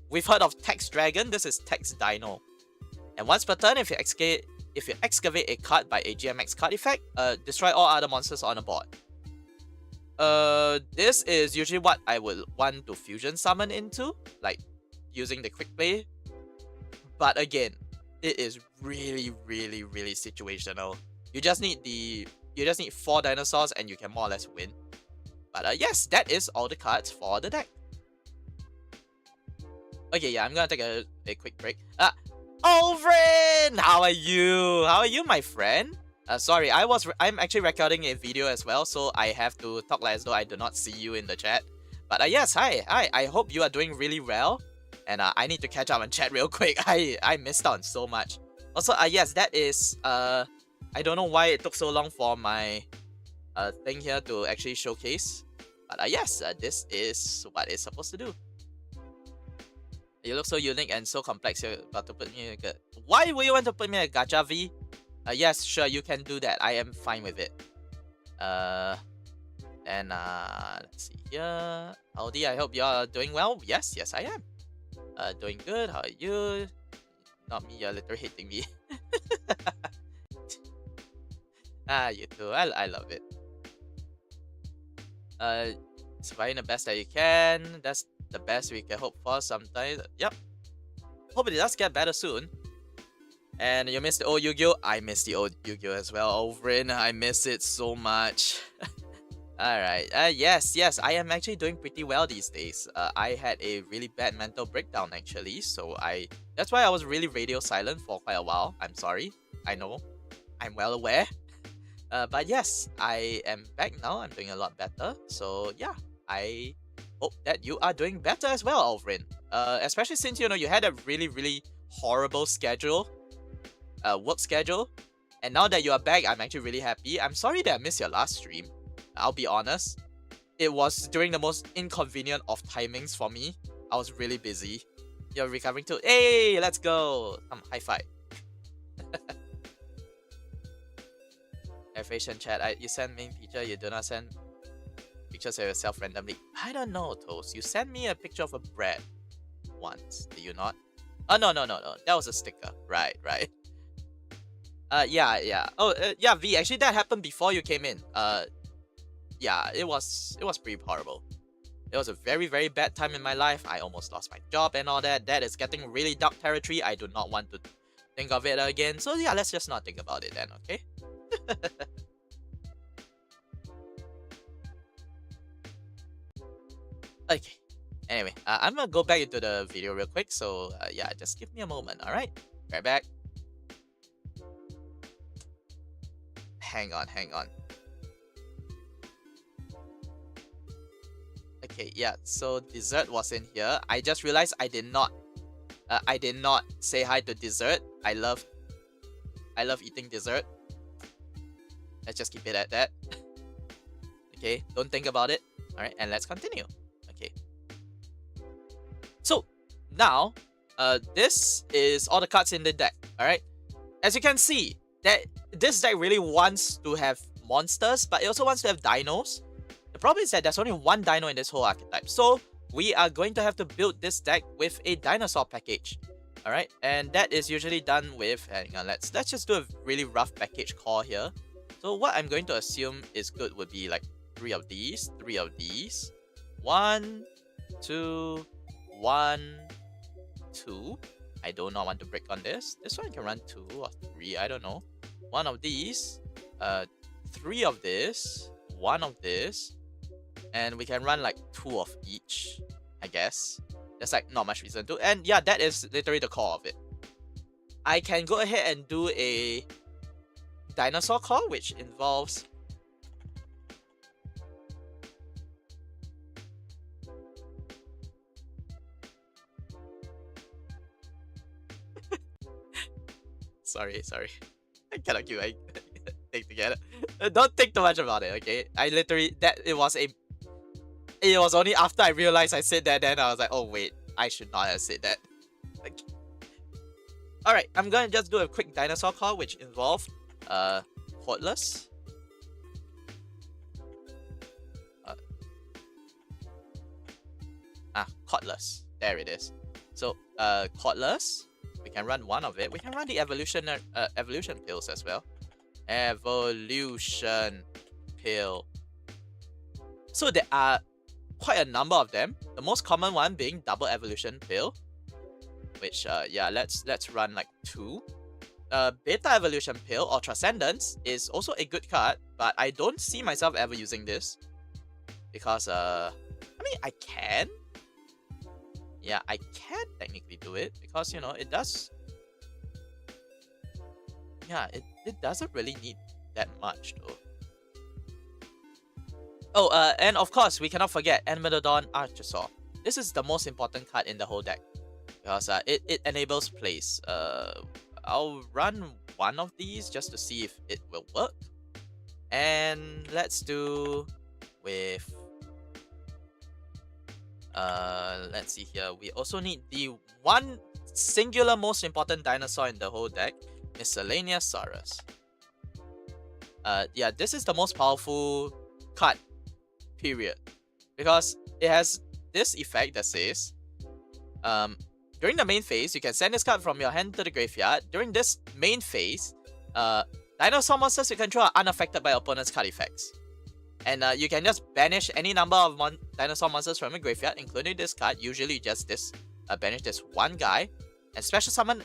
We've heard of Tex Dragon, this is Tex Dino. And once per turn, if you excavate a card by a GMX card effect, destroy all other monsters on the board. This is usually what I would want to fusion summon into, like using the quick play. But again, it is really, really, really situational. You just need 4 dinosaurs and you can more or less win. But yes, that is all the cards for the deck. Okay, yeah, I'm gonna take a quick break. Alvin! How are you? How are you, my friend? Sorry, I'm actually recording a video as well, so I have to talk like as though I do not see you in the chat. But yes, hi. I hope you are doing really well. And I need to catch up and chat real quick. I missed out on so much. Also, yes, that is I don't know why it took so long for my thing here to actually showcase. But yes, this is what it's supposed to do. You look so unique and so complex. You're about to put me in a... Why would you want to put me in a gacha V? Yes, sure, you can do that. I am fine with it. Then let's see here. Howdy, I hope y'all are doing well. Yes, I am. Doing good. How are you? Not me, you're literally hating me. You too. I love it. Surviving the best that you can. That's the best we can hope for sometimes. Yep. Hope it does get better soon. And you missed the old Yu-Gi-Oh! I missed the old Yu-Gi-Oh! As well, Overin. I miss it so much. Alright, yes, I am actually doing pretty well these days. I had a really bad mental breakdown actually, so that's why I was really radio silent for quite a while. I'm sorry, I know, I'm well aware. But yes, I am back now, I'm doing a lot better. So yeah, I hope that you are doing better as well, Alvin. Especially since, you know, you had a really, really horrible schedule, work schedule. And now that you are back, I'm actually really happy. I'm sorry that I missed your last stream. I'll be honest, it was during the most inconvenient of timings for me. I was really busy. You're recovering too. Hey, let's go. High five. Fashion chat. You send main picture. You do not send pictures of yourself randomly. I don't know, Toast. You sent me a picture of a bread once. Did you not? Oh no. That was a sticker. Right. Yeah. Oh, yeah. V. Actually, that happened before you came in. Yeah, it was pretty horrible. It was a very, very bad time in my life. I almost lost my job and all that. That is getting really dark territory. I do not want to think of it again. So yeah, let's just not think about it then, okay? Okay. Anyway, I'm gonna go back into the video real quick. So yeah, just give me a moment. All right, right back. Hang on, hang on. Okay, yeah. So dessert was in here. I just realized I did not say hi to dessert. I love eating dessert. Let's just keep it at that. Okay, don't think about it. All right, and let's continue. Okay. So now, this is all the cards in the deck. All right. As you can see, that this deck really wants to have monsters, but it also wants to have dinos. The problem is that there's only one dino in this whole archetype, so we are going to have to build this deck with a dinosaur package. All right, and that is usually done with. Hang on, let's just do a really rough package call here. So what I'm going to assume is good would be like 3 of these, 3 of these, 1, 2, 1, 2. I do not want to break on this. This one can run 2 or 3, I don't know. 1 of these, 3 of this, 1 of this, and we can run like 2 of each, I guess. There's like not much reason to. And yeah, that is literally the core of it. I can go ahead and do a dinosaur core, which involves sorry. I cannot keep my thing together. Don't think too much about it, okay? I literally it was only after I realized I said that, then I was like, oh wait, I should not have said that. Like, alright, I'm gonna just do a quick dinosaur call, which involved Cordless. Cordless. There it is. So Cordless. We can run 1 of it. We can run the evolution pills as well. Evolution pill. So there are quite a number of them. The most common one being double evolution pill, which yeah, let's run like 2. Beta evolution pill or transcendence is also a good card, but I don't see myself ever using this because I mean I can. Yeah, I can technically do it because, you know, it does. Yeah, it doesn't really need that much though. Oh, and of course, we cannot forget Animalodon Archosaur. This is the most important card in the whole deck because it enables plays. I'll run 1 of these just to see if it will work. And let's do with let's see here. We also need the one singular most important dinosaur in the whole deck, Miscellaneousaurus. Yeah, this is the most powerful card, period, because it has this effect that says, during the main phase, you can send this card from your hand to the graveyard. During this main phase, dinosaur monsters you control are unaffected by opponent's card effects. And you can just banish any number of dinosaur monsters from your graveyard, including this card. Usually just banish this one guy, and special summon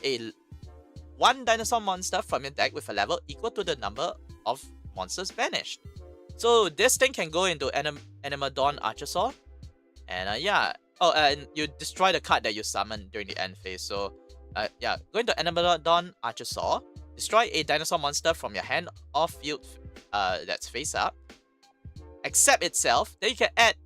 one dinosaur monster from your deck with a level equal to the number of monsters banished. So this thing can go into Animalodon Archosaur, and yeah. Oh, and you destroy the card that you summon during the end phase. So yeah, go into Animalodon Archosaur, destroy a dinosaur monster from your hand or field that's face up, accept itself. Then you can add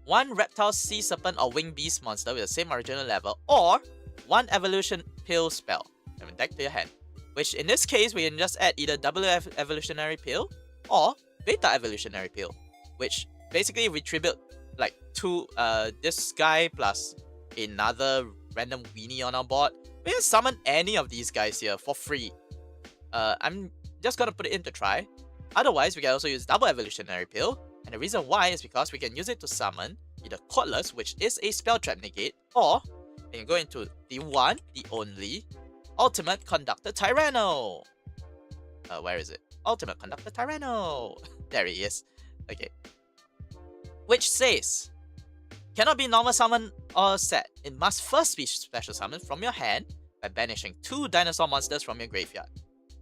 1 reptile, sea serpent, or winged beast monster with the same original level, or 1 evolution pill spell from your deck to your hand. Which in this case, we can just add either double evolutionary pill or beta evolutionary pill, which basically retribute like 2 this guy plus another random weenie on our board. We can summon any of these guys here for free. I'm just gonna put it in to try. Otherwise, we can also use double evolutionary pill, and the reason why is because we can use it to summon either Cordless, which is a spell trap negate, or we can go into the one, the only Ultimate Conductor Tyranno. Where is it? Ultimate Conductor Tyranno. There he is. Okay. Which says, cannot be normal summon or set. It must first be special summoned from your hand by banishing 2 dinosaur monsters from your graveyard.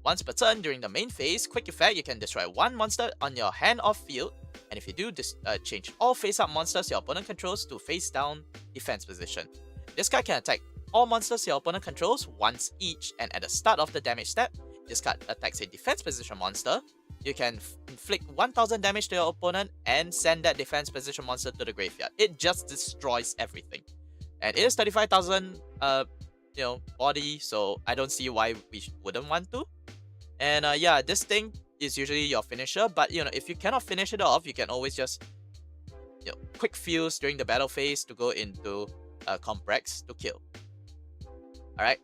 Once per turn during the main phase, quick effect, you can destroy 1 monster on your hand or field And if you do this, change all face-up monsters your opponent controls to face-down defense position. This card can attack all monsters your opponent controls once each, and at the start of the damage step, this card attacks a defense position monster. You can inflict 1000 damage to your opponent and send that defense position monster to the graveyard. It just destroys everything. And it is 35,000 body, so I don't see why we wouldn't want to. And yeah, this thing is usually your finisher, but if you cannot finish it off, you can always just quick fuse during the battle phase to go into Complex to kill. Alright.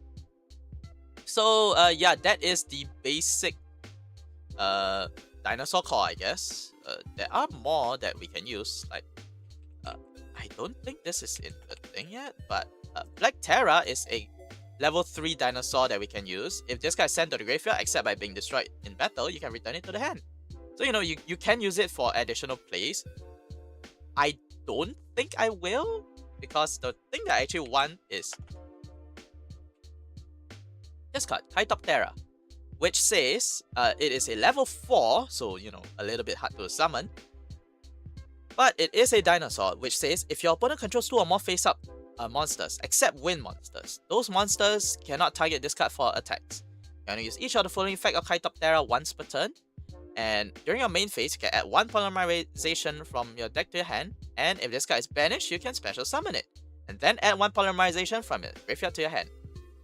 So yeah, that is the basic dinosaur core, I guess. There are more that we can use, like I don't think this is in the thing yet, but Black Terra is a level 3 dinosaur that we can use. If this guy is sent to the graveyard, except by being destroyed in battle, you can return it to the hand. So you can use it for additional plays. I don't think I will, because the thing that I actually want is this card, Kaitoptera, which says it is a level 4, so a little bit hard to summon. But it is a dinosaur, which says if your opponent controls 2 or more face-up monsters, except wind monsters, those monsters cannot target this card for attacks. You can use each of the following effect of Kaitoptera once per turn, and during your main phase, you can add 1 polymerization from your deck to your hand, and if this card is banished, you can special summon it, and then add 1 polymerization from your graveyard to your hand.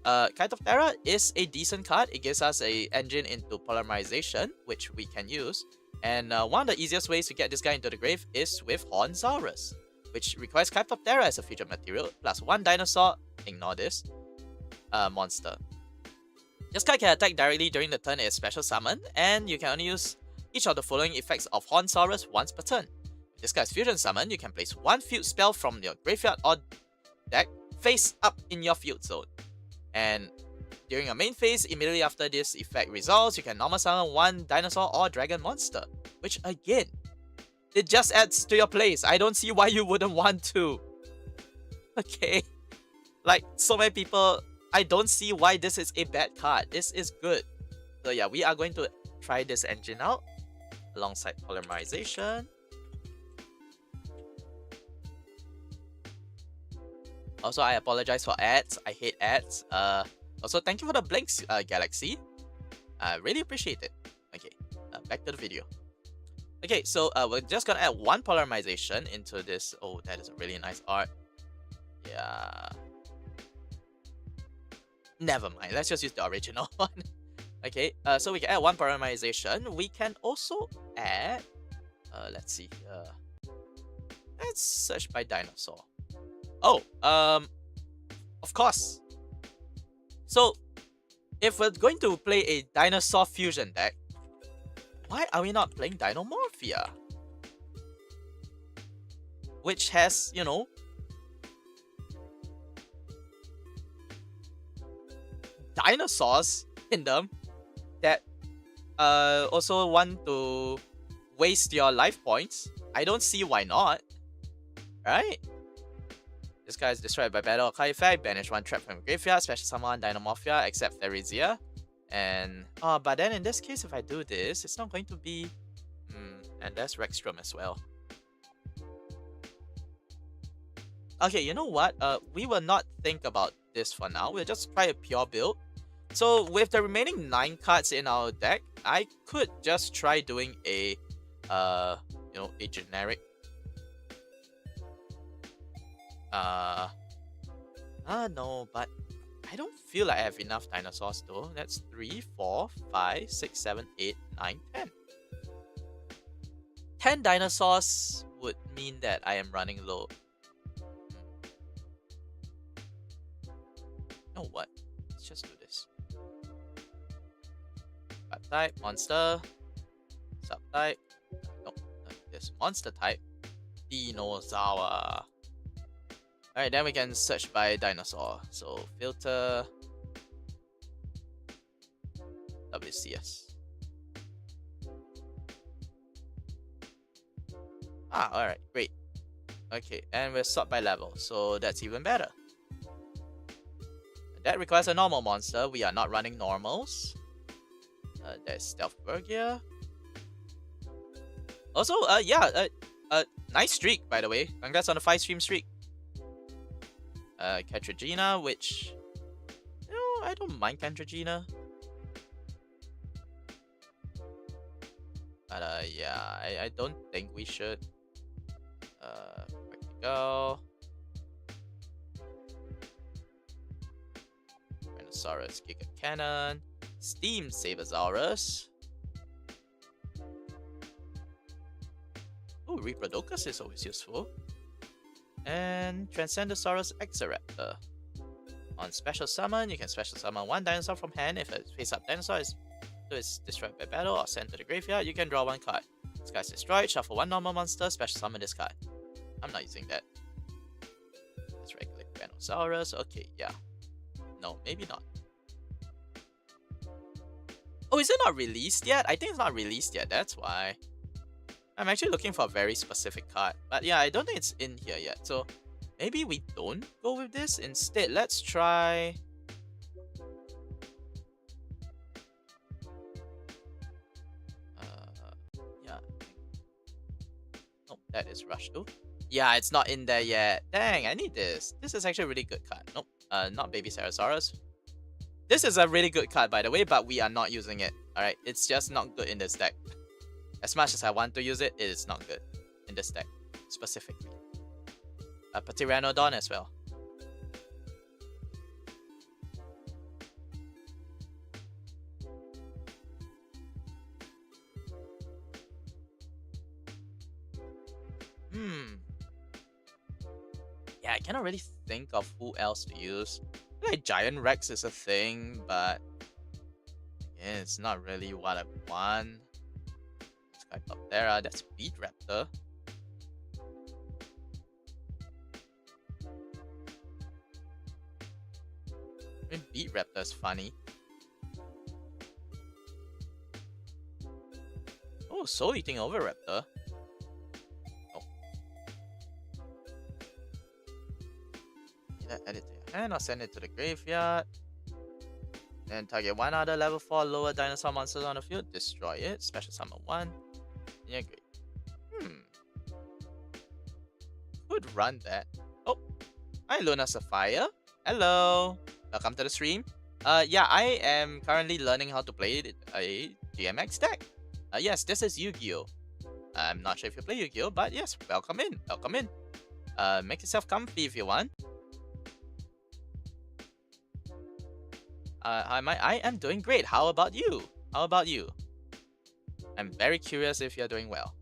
Kaitoptera is a decent card. It gives us a engine into polymerization, which we can use. And one of the easiest ways to get this guy into the grave is with Hornsaurus, which requires Kaitoptera as a featured material, plus 1 dinosaur, ignore this, monster. This card can attack directly during the turn it is special summoned, and you can only use each of the following effects of Hornsaurus once per turn. If this guy is fusion summoned, you can place 1 field spell from your graveyard or deck face up in your field zone. And during your main phase, immediately after this effect resolves, you can normal summon 1 dinosaur or dragon monster, which again, it just adds to your plays. I don't see why you wouldn't want to. Okay, like so many people, I don't see why this is a bad card. This is good. So yeah, we are going to try this engine out alongside polymerization. Also, I apologize for ads. I hate ads. Also, thank you for the blinks, Galaxy. I really appreciate it. Okay, back to the video. Okay, so we're just gonna add 1 polymerization into this. Oh, that is a really nice art. Yeah. Never mind. Let's just use the original one. Okay, so we can add 1 polymerization. We can also add. Let's see here. Let's search by dinosaur. Oh, of course. So, if we're going to play a dinosaur fusion deck, why are we not playing Dinomorphia? Which has, dinosaurs in them that also want to waste your life points. I don't see why not. Right? This guy is destroyed by battle or card effect. Banish 1 trap from graveyard. Special summon Dinomorphia except Therizia. And but then in this case, if I do this, it's not going to be. And there's Rexstrom as well. Okay, you know what? We will not think about this for now. We'll just try a pure build. So with the remaining 9 cards in our deck, I could just try doing a a generic. No, but I don't feel like I have enough dinosaurs though. That's 3, 4, 5, 6, 7, 8, 9, 10. 10 dinosaurs would mean that I am running low. You know what? Let's just do this. Type, monster. Subtype. No, this monster type. Dinosaur. Alright, then we can search by dinosaur. So filter WCS. Alright, great. Okay, and we're sort by level, so that's even better. That requires a normal monster. We are not running normals. There's Stealth Bergia. Also, yeah, nice streak, by the way. Congrats on the 5-stream streak. Katragina, which... No, I don't mind Katragina. But, yeah, I don't think we should. Where to go? Tyrannosaurus Giga Cannon. Steam Sabersaurus. Oh, Reprodokus is always useful. And Transcendosaurus Exoraptor. On special summon, you can special summon one dinosaur from hand. If a face-up dinosaur is destroyed by battle or sent to the graveyard, you can draw one card. This guy's destroyed, shuffle one normal monster, special summon this card. I'm not using that. Let's regulate Tyrannosaurus. Okay, yeah. No, maybe not. Oh, is it not released yet? I think it's not released yet, that's why. I'm actually looking for a very specific card. But yeah, I don't think it's in here yet. So maybe we don't go with this. Instead, let's try... yeah. Oh, that is Rush too. Yeah, it's not in there yet. Dang, I need this. This is actually a really good card. Nope, not Baby Sarasaurus. This is a really good card, by the way, but we are not using it. Alright, it's just not good in this deck. As much as I want to use it, it is not good in this deck, specifically. Pteranodon as well. Yeah, I cannot really think of who else to use. I feel like Giant Rex is a thing, but yeah, it's not really what I want. Skypoptera, that's Beat Raptor. I mean, Beat Raptor is funny. Oh, Soul Eating Over Raptor. Oh. Either add it to your hand or send it to the graveyard. Then target one other level 4 lower dinosaur monsters on the field, destroy it, special summon one. Yeah, great. Could run that. Oh, hi Luna Sapphire. Hello. Welcome to the stream. Yeah, I am currently learning how to play a GMX deck. Yes, this is Yu-Gi-Oh! I'm not sure if you play Yu-Gi-Oh! But yes, welcome in. Welcome in. Make yourself comfy if you want. I am doing great. How about you? How about you? I'm very curious if you're doing well.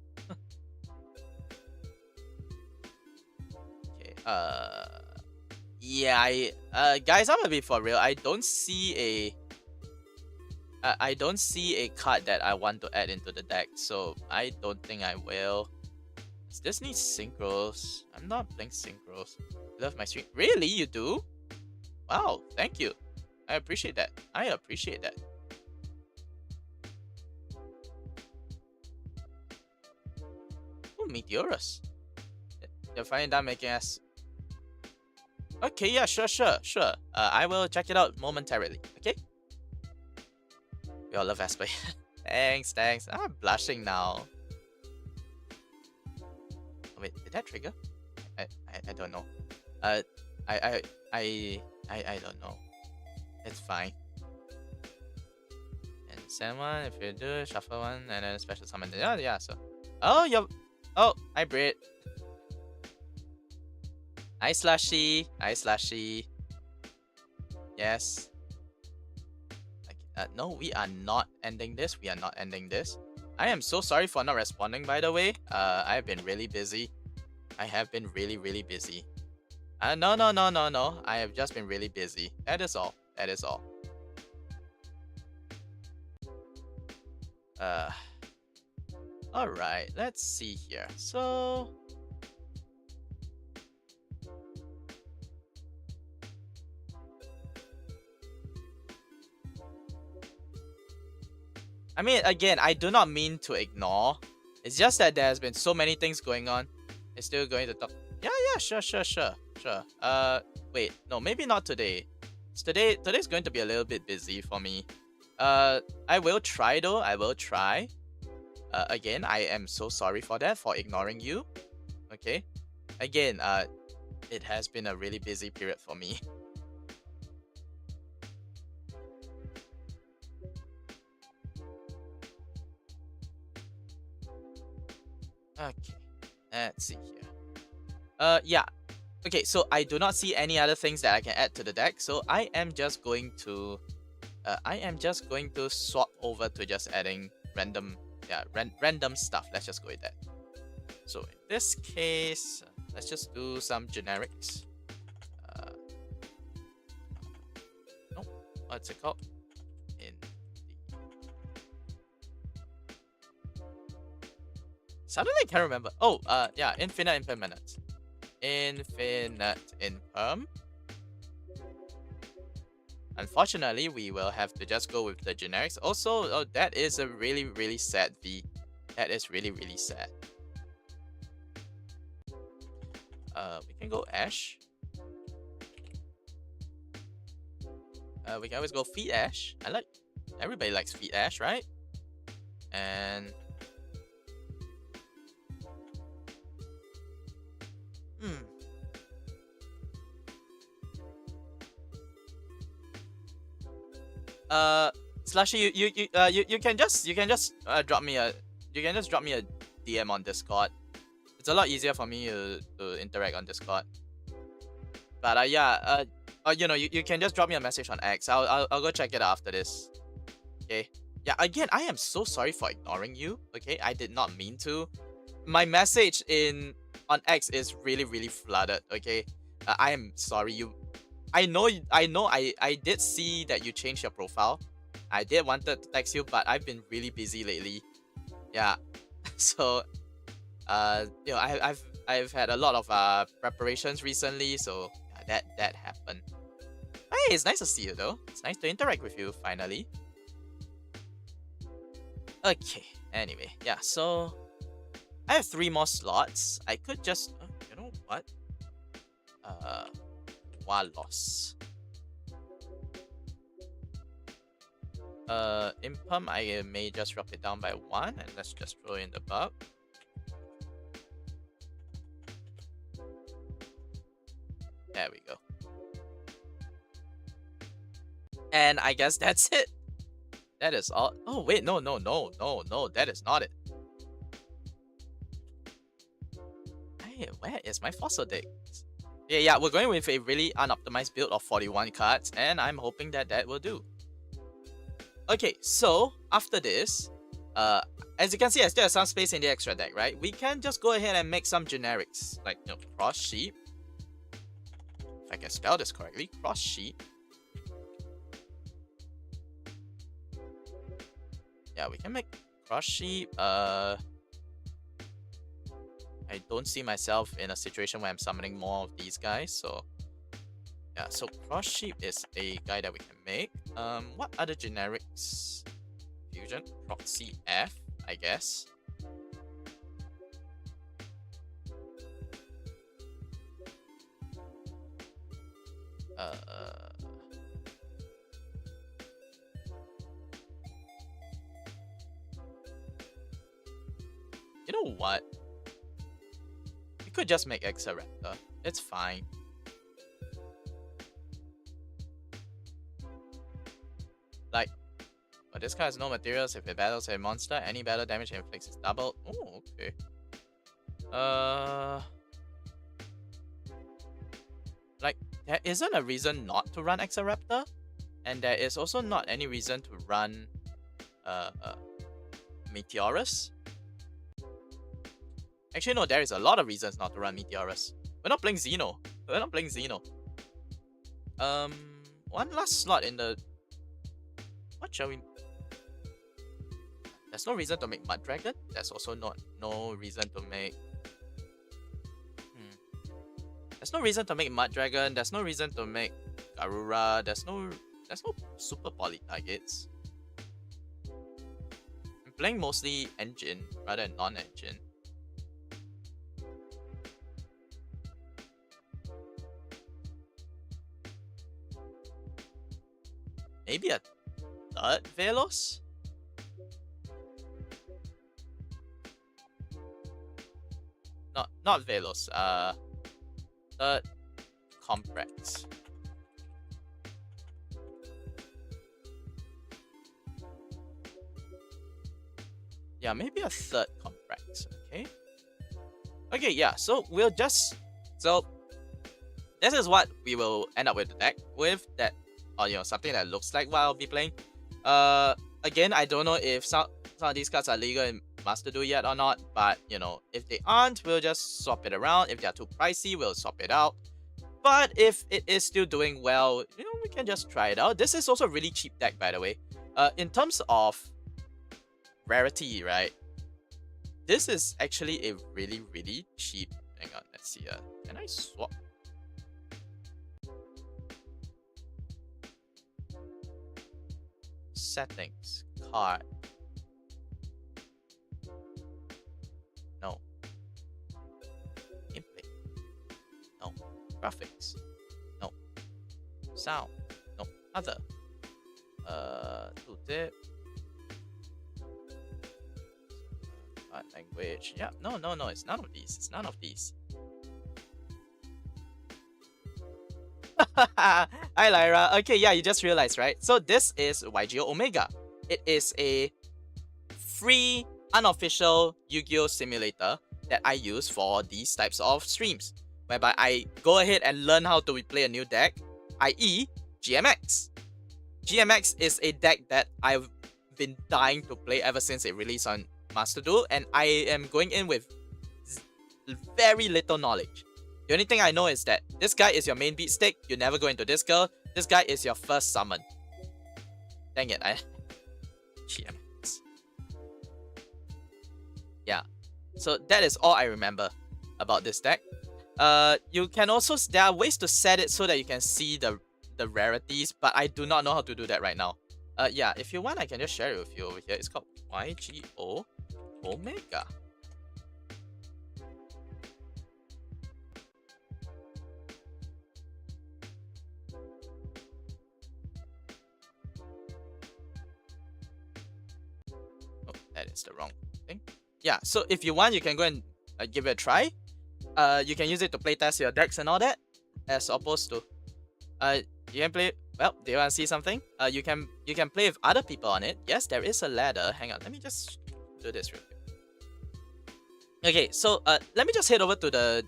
Okay. Yeah. Guys, I'm gonna be for real. I don't see a card that I want to add into the deck, so I don't think I will. This needs synchros. I'm not playing synchros. Love my stream. Really, you do? Wow, thank you. I appreciate that. I appreciate that. Oh, Meteorus. You're finally done making us. Okay, yeah, sure. I will check it out momentarily. Okay. We all love Vesper. thanks. I'm blushing now. Oh, wait, did that trigger? I don't know. I don't know. It's fine. And send one if you do, shuffle one, and then special summon. Yeah, so. Oh, you're. Oh, hi, Brit. Hi, Slushy. Yes. No, we are not ending this. I am so sorry for not responding, by the way. I have been really busy. I have been really busy. No. I have just been really busy. That is all. Alright, let's see here. So... I mean, again, I do not mean to ignore. It's just that there's been so many things going on. It's still going to talk. Yeah, sure. Wait, no, maybe not today. Today's going to be a little bit busy for me. I will try though. Again, I am so sorry for that, for ignoring you. Okay. Again, it has been a really busy period for me. Okay. Let's see here. Yeah. Okay, so I do not see any other things that I can add to the deck, so I am just going to swap over to just adding random, yeah, random stuff. Let's just go with that. So in this case, let's just do some generics. Nope. What's it called? In suddenly I can't remember. Oh, yeah, infinite impermanence. Infinite imperm. Unfortunately, we will have to just go with the generics. Also, oh, that is a really, really sad V. That is really, really sad. We can go Ash. We can always go Feed Ash. Everybody likes Feed Ash, right? And Slushy, you can just drop me a DM on Discord. It's a lot easier for me to interact on Discord. But yeah, you know, you can just drop me a message on X. I'll go check it out after this. Okay. Yeah. Again, I am so sorry for ignoring you. Okay, I did not mean to. My message on X is really, really flooded. Okay. I am sorry. I know. I did see that you changed your profile. I did wanted to text you, but I've been really busy lately. Yeah. So, you know, I've had a lot of preparations recently, so yeah, that happened. Hey, it's nice to see you though. It's nice to interact with you finally. Okay. Anyway, yeah. So I have 3 more slots. I could just, you know what? Walos. Impum, I may just drop it down by 1, and let's just throw in the bug. There we go. And I guess that's it. That is all. Oh wait, no, that is not it. Hey, where is my fossil deck? Yeah, we're going with a really unoptimized build of 41 cards, and I'm hoping that will do. Okay, so after this, as you can see, I still have some space in the extra deck, right? We can just go ahead and make some generics, like, you know, cross sheep. If I can spell this correctly, cross sheep. Yeah, we can make cross sheep. I don't see myself in a situation where I'm summoning more of these guys, so yeah, so cross sheep is a guy that we can make. What other generics? Fusion, proxy F, I guess. You know what? We could just make Exaraptor. It's fine. Like, but this card has no materials. If it battles a monster, any battle damage it inflicts is doubled. Oh, okay. Like, there isn't a reason not to run Exaraptor, and there is also not any reason to run Meteorus. Actually, no, there is a lot of reasons not to run Meteorus. We're not playing Xeno. One last slot in the... What shall we... There's no reason to make Mud Dragon. There's also no reason to make... There's no reason to make Mud Dragon. There's no reason to make Garura. There's no super poly targets. I'm playing mostly engine rather than non-engine. Maybe a third Velos? not Velos. Third Comprex. Yeah, maybe a third Comprex. Okay. Okay, yeah. So we'll just this is what we will end up with the deck with that, or something that looks like what I'll be playing. Again, I don't know if some of these cards are legal in Master Duel yet or not, but if they aren't, we'll just swap it around. If they're too pricey, we'll swap it out. But if it is still doing well, we can just try it out. This is also a really cheap deck, by the way. In terms of rarity, right? This is actually a really, really cheap. Hang on, let's see. Can I swap? Settings, card. No. Gameplay. No. Graphics. No. Sound. No. Other. Tooltip. Language. Yeah. No. It's none of these. It's none of these. Hi Lyra. Okay, yeah, you just realized, right? So this is YGO Omega. It is a free, unofficial Yu-Gi-Oh simulator that I use for these types of streams, whereby I go ahead and learn how to play a new deck, i.e. GMX. GMX is a deck that I've been dying to play ever since it released on Master Duel, and I am going in with very little knowledge. The only thing I know is that this guy is your main beat stick. You never go into this girl. This guy is your first summon. Dang it, GMX. Yeah. So that is all I remember about this deck. You can also, there are ways to set it so that you can see the rarities, but I do not know how to do that right now. Yeah, if you want, I can just share it with you over here. It's called YGO Omega. Oh, that is the wrong thing. Yeah, so if you want, you can go and give it a try. You can use it to playtest your decks and all that, as opposed to you can play. Well, do you want to see something? You can play with other people on it. Yes, there is a ladder. Hang on, let me just do this real quick. Okay, so let me just head over to the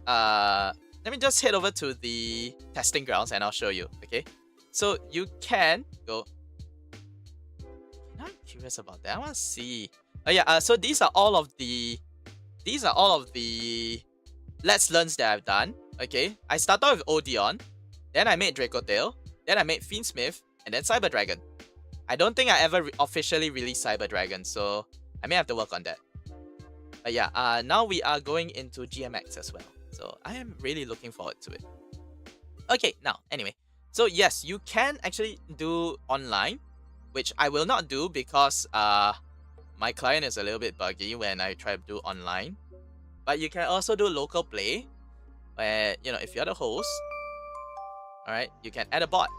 let me just head over to the testing grounds and I'll show you. Okay, so you can go. I'm curious about that. I want to see. Yeah. So these are all of the Let's Learns that I've done. Okay, I started with Odeon, then I made Dracotail, then I made Fiendsmith, and then Cyber Dragon. I don't think I ever officially released Cyber Dragon, so I may have to work on that. But yeah, now we are going into GMX as well, so I am really looking forward to it. Okay, now anyway, so yes, you can actually do online, which I will not do because my client is a little bit buggy when I try to do online. But you can also do local play, where if you're the host, alright, you can add a bot.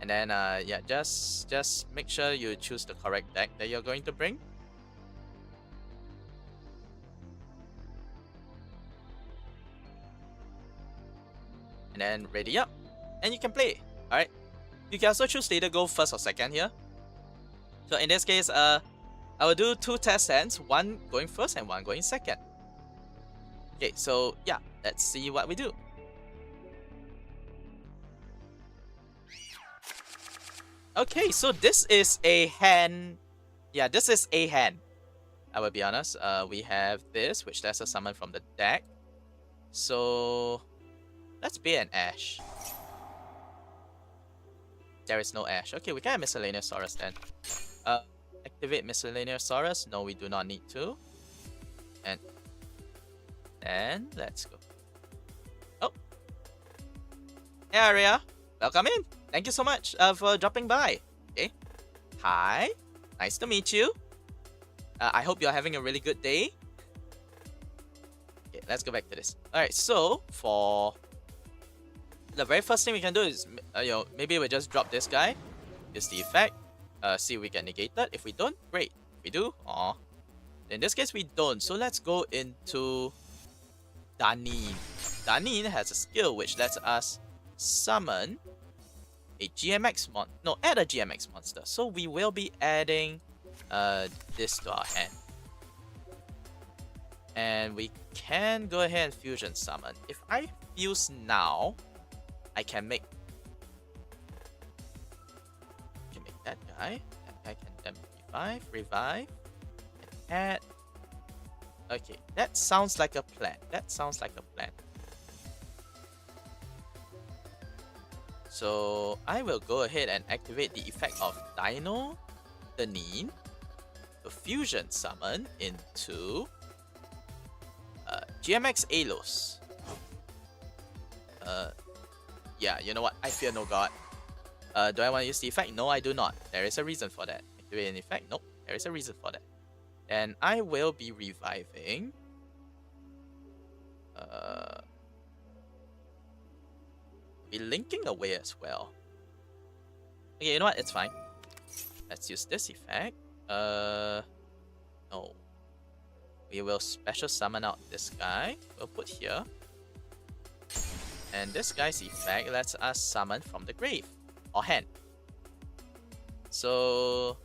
And then yeah, just make sure you choose the correct deck that you're going to bring. And then ready up. And you can play. Alright. You can also choose to either go first or second here. So in this case, I will do 2 test hands, one going first and one going second. Okay, so yeah, let's see what we do. Okay, so this is a hand. Yeah, this is a hand. I will be honest. We have this, which that's a summon from the deck. So let's pay an Ash. There is no Ash. Okay, we can have Miscellaneous Saurus then. Activate Miscellaneous Saurus. No, we do not need to. And let's go. Oh, hey Aria, welcome in. Thank you so much for dropping by. Okay, hi, nice to meet you. I hope you're having a really good day. Okay, let's go back to this. All right, so for the very first thing we can do is, maybe we just drop this guy. Use the effect. See if we can negate that. If we don't, great. If we do, aw, In this case, we don't. So let's go into Danin. Danin has a skill which lets us summon a GMX add a GMX monster. So we will be adding this to our hand. And we can go ahead and fusion summon. If I fuse now, I can make that guy. That guy can then revive, and add. Okay, that sounds like a plan. So I will go ahead and activate the effect of Dino Danin to fusion summon into GMX Alos. Yeah, you know what? I fear no god. Do I want to use the effect? No, I do not. There is a reason for that. Activate an effect? Nope. There is a reason for that. And I will be reviving. Be linking away as well. Okay, you know what? It's fine. Let's use this effect. No. We will special summon out this guy. We'll put here. And this guy's effect lets us summon from the grave or hand. So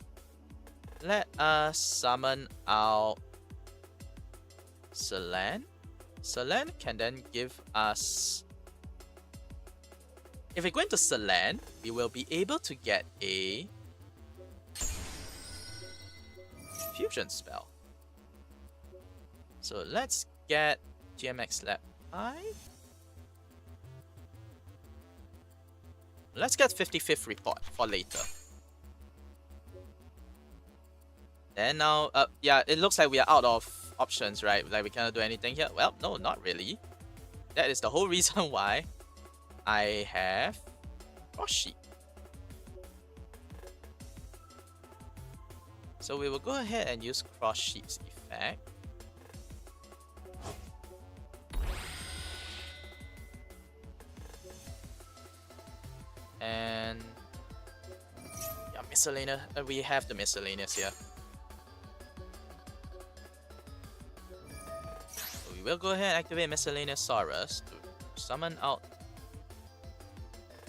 let us summon out Celan. Celan can then give us. If we go into Celan, we will be able to get a fusion spell. So let's get GMX Lab 5. Let's get 55th report for later. Then now, yeah, it looks like we are out of options, right? Like we cannot do anything here. Well, no, not really. That is the whole reason why I have cross sheet. So we will go ahead and use cross sheet's effect. And yeah, miscellaneous. We have the miscellaneous here. So we will go ahead and activate miscellaneous Saurus to summon out.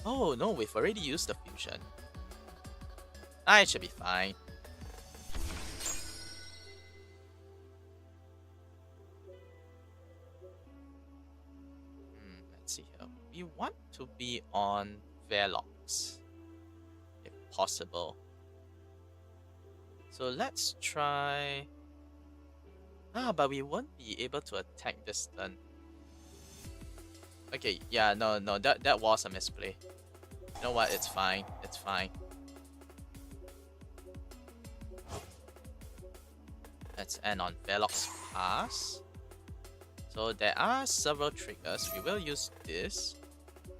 Oh no, we've already used the fusion. It should be fine. Let's see here. We want to be on Velox, if possible. So let's try. But we won't be able to attack this turn. Okay, yeah, no, that was a misplay. You know what? It's fine. It's fine. Let's end on Velox Pass. So there are several triggers. We will use this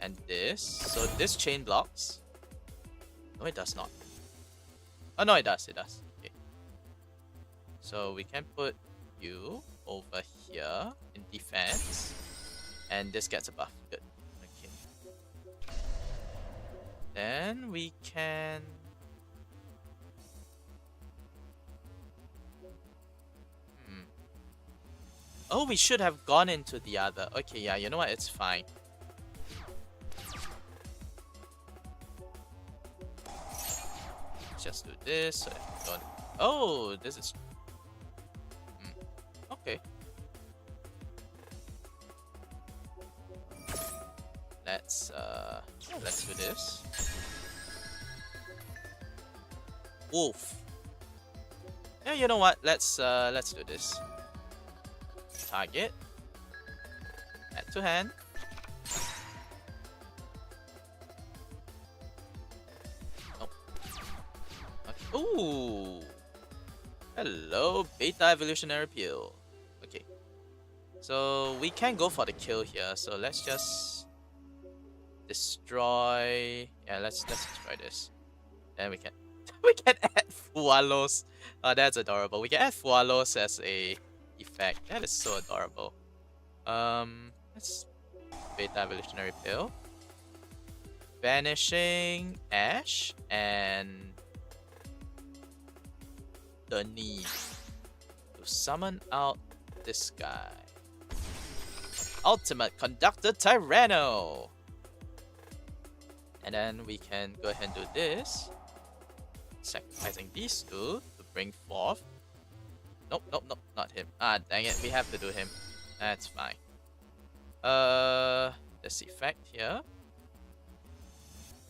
and this. So this chain blocks. No, it does not. Oh no, it does. It does. Okay. So we can put you over here in defense, and this gets a buff. Good. Okay. Then we can. Oh, we should have gone into the other. Okay, yeah, you know what? It's fine. Let's just do this so that we don't. Oh, this is. Okay. Let's do this. Wolf. Yeah, you know what? Let's do this. Target. Add to hand. Nope. Okay. Ooh. Hello, Beta Evolutionary Peel. Okay. So we can go for the kill here. So let's just destroy. Yeah, let's destroy this. Then we can we can add Fualos. Oh, that's adorable. We can add Fualos as a effect. That is so adorable. Let's Beta Evolutionary Pill. Vanishing Ash and the need to summon out this guy. Ultimate Conductor Tyranno. And then we can go ahead and do this. Sacrificing these two to bring forth. Nope, nope, nope, not him. Ah, dang it, we have to do him. That's fine. This effect here.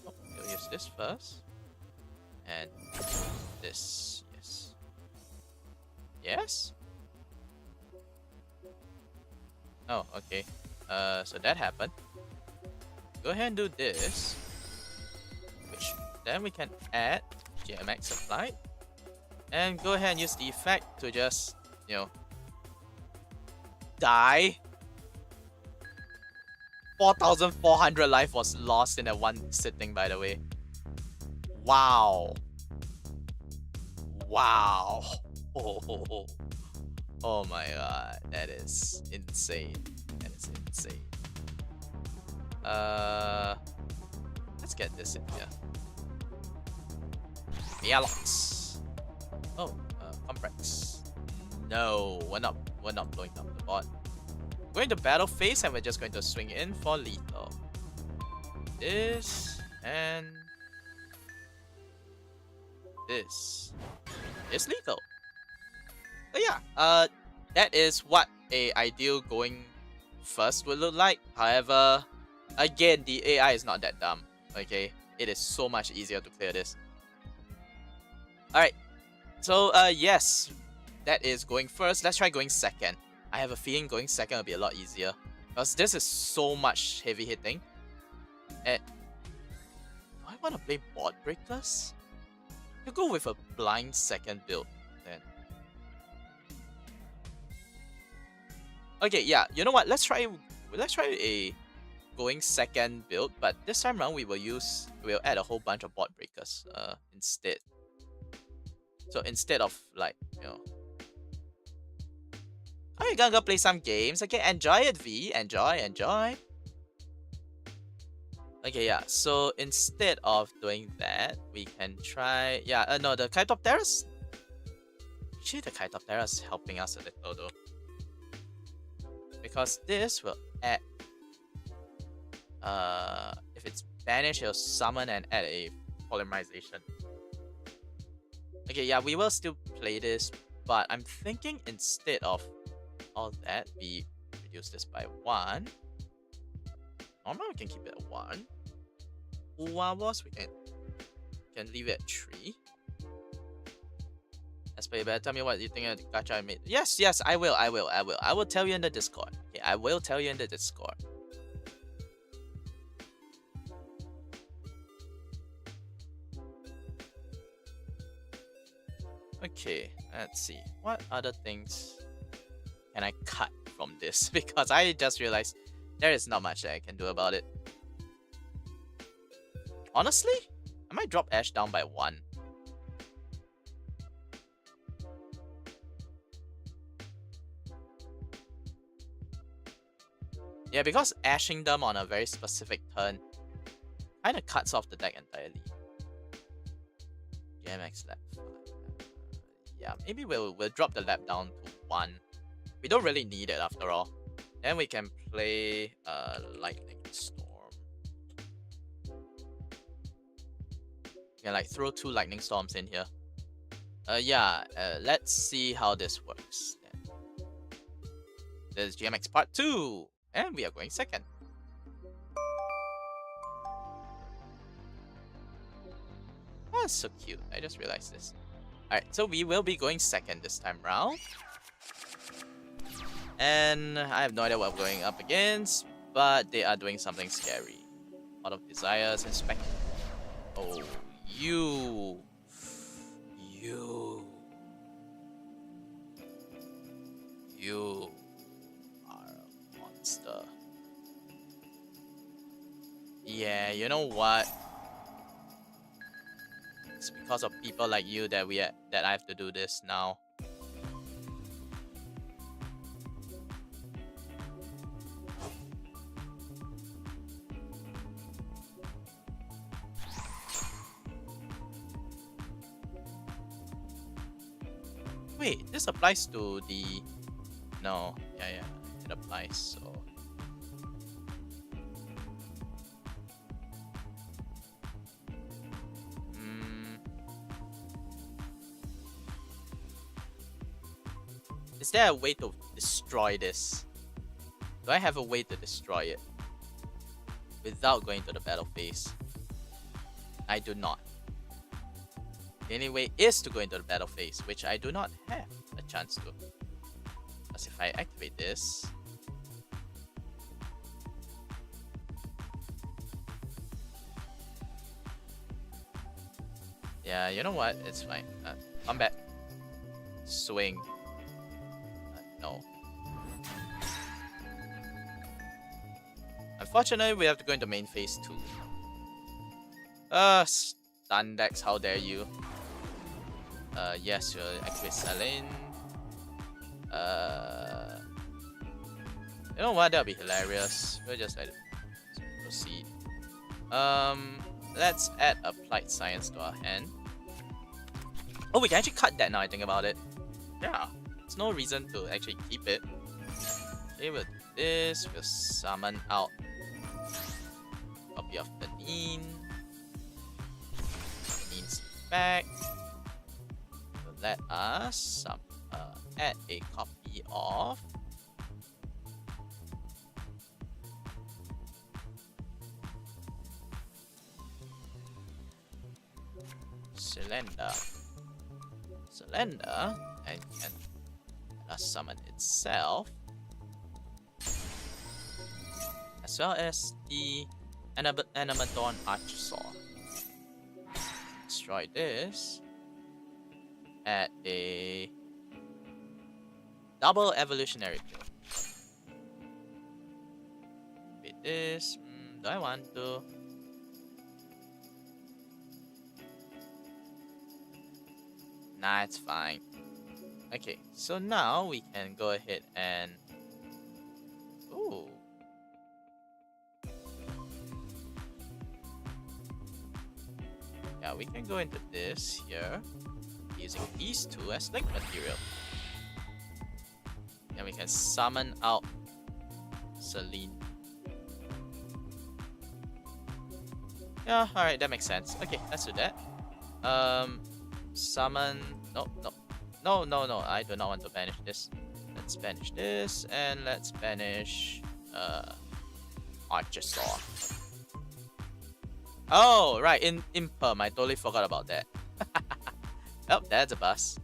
Oh, we'll use this first. And this, yes. Yes? Oh, okay. So that happened. Go ahead and do this. Which then we can add GMX applied. And go ahead and use the effect to just, you know, die. 4,400 life was lost in that one sitting, by the way. Wow. Wow. Oh, oh my god. That is insane. That is insane. Let's get this in here. Mealox. Oh, Comprex. No, we're not blowing up the bot. Going to battle phase and we're just going to swing in for lethal. This and this is lethal. So yeah, that is what a ideal going first would look like. However, again, the AI is not that dumb. Okay, it is so much easier to clear this. Alright, so yes, that is going first. Let's try going second. I have a feeling going second will be a lot easier because this is so much heavy hitting. And do I want to play board breakers? I'll go with a blind second build then. Okay, yeah, you know what? Let's try a going second build, but this time around we'll add a whole bunch of board breakers instead. So instead of like, you know, oh, you're gonna go play some games. Okay, enjoy it, V. Enjoy. Okay, yeah. So instead of doing that, we can try. Yeah, no, the Chaetopteros. Actually, the Chaetopteros is helping us a little though, because this will add. If it's banished, it'll summon and add a polymerization. Okay, yeah, we will still play this, but I'm thinking instead of all that, we reduce this by 1. Normally we can keep it at 1. Uwawas, we can leave it at 3. Espa, you better tell me what you think of the gacha I made. Yes, I will. I will tell you in the Discord. Okay, I will tell you in the Discord. Okay, let's see. What other things can I cut from this? Because I just realized there is not much that I can do about it. Honestly, I might drop Ash down by 1. Yeah, because ashing them on a very specific turn kind of cuts off the deck entirely. GMX lap 5. Yeah, maybe we'll drop the lap down to 1. We don't really need it after all. Then we can play Lightning Storm. We can like throw 2 Lightning Storms in here. Let's see how this works then. This is GMX Part 2, and we are going second. Oh, that's so cute. I just realized this. Alright, so we will be going second this time round. And I have no idea what we're going up against, but they are doing something scary. Out of Desires, Inspect. Oh, you are a monster. Yeah, you know what? It's because of people like you that I have to do this now. Wait, this applies to the... No, yeah, it applies, so... Is there a way to destroy this? Do I have a way to destroy it without going to the battle phase? I do not. The only way is to go into the battle phase, which I do not have a chance to. Because if I activate this... Yeah, you know what? It's fine. Combat. Swing. No. Unfortunately, we have to go into main phase 2. Stun decks, how dare you? Yes, we'll activate Selene. You know what? That'll be hilarious. We'll just let it proceed. Let's add Applied Science to our hand. Oh, we can actually cut that now I think about it. Yeah, there's no reason to actually keep it. Okay, with this, we'll summon out copy of Benin. Benin's effect. So let us add a copy of Cylinder, and can summon itself, as well as the Animadon Archosaur. Destroy this. Add a double evolutionary kill. With this, do I want to? Nah, it's fine. Okay, so now we can go ahead and... Ooh. Yeah, we can go into this here, using these two as link material. And we can summon out Selene. Yeah, alright, that makes sense. Okay, let's do that. Summon... No, I do not want to banish this. Let's banish this, and let's banish... Archosaur. Oh, right, in Imperm, I totally forgot about that. Oh, that's a bus.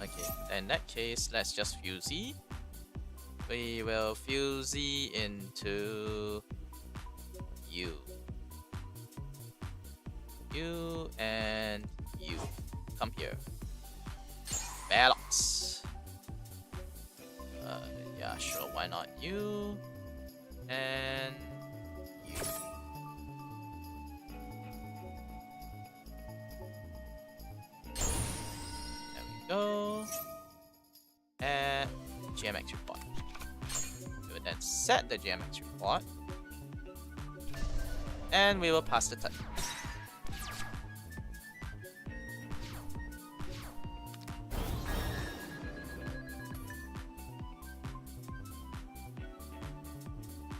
Okay, in that case, let's just Fusey. We will Fusey into... you. You and you. Come here. Velox. Yeah, sure, why not you? And you. There we go. And GMX report. We will then set the GMX report. And we will pass the turn.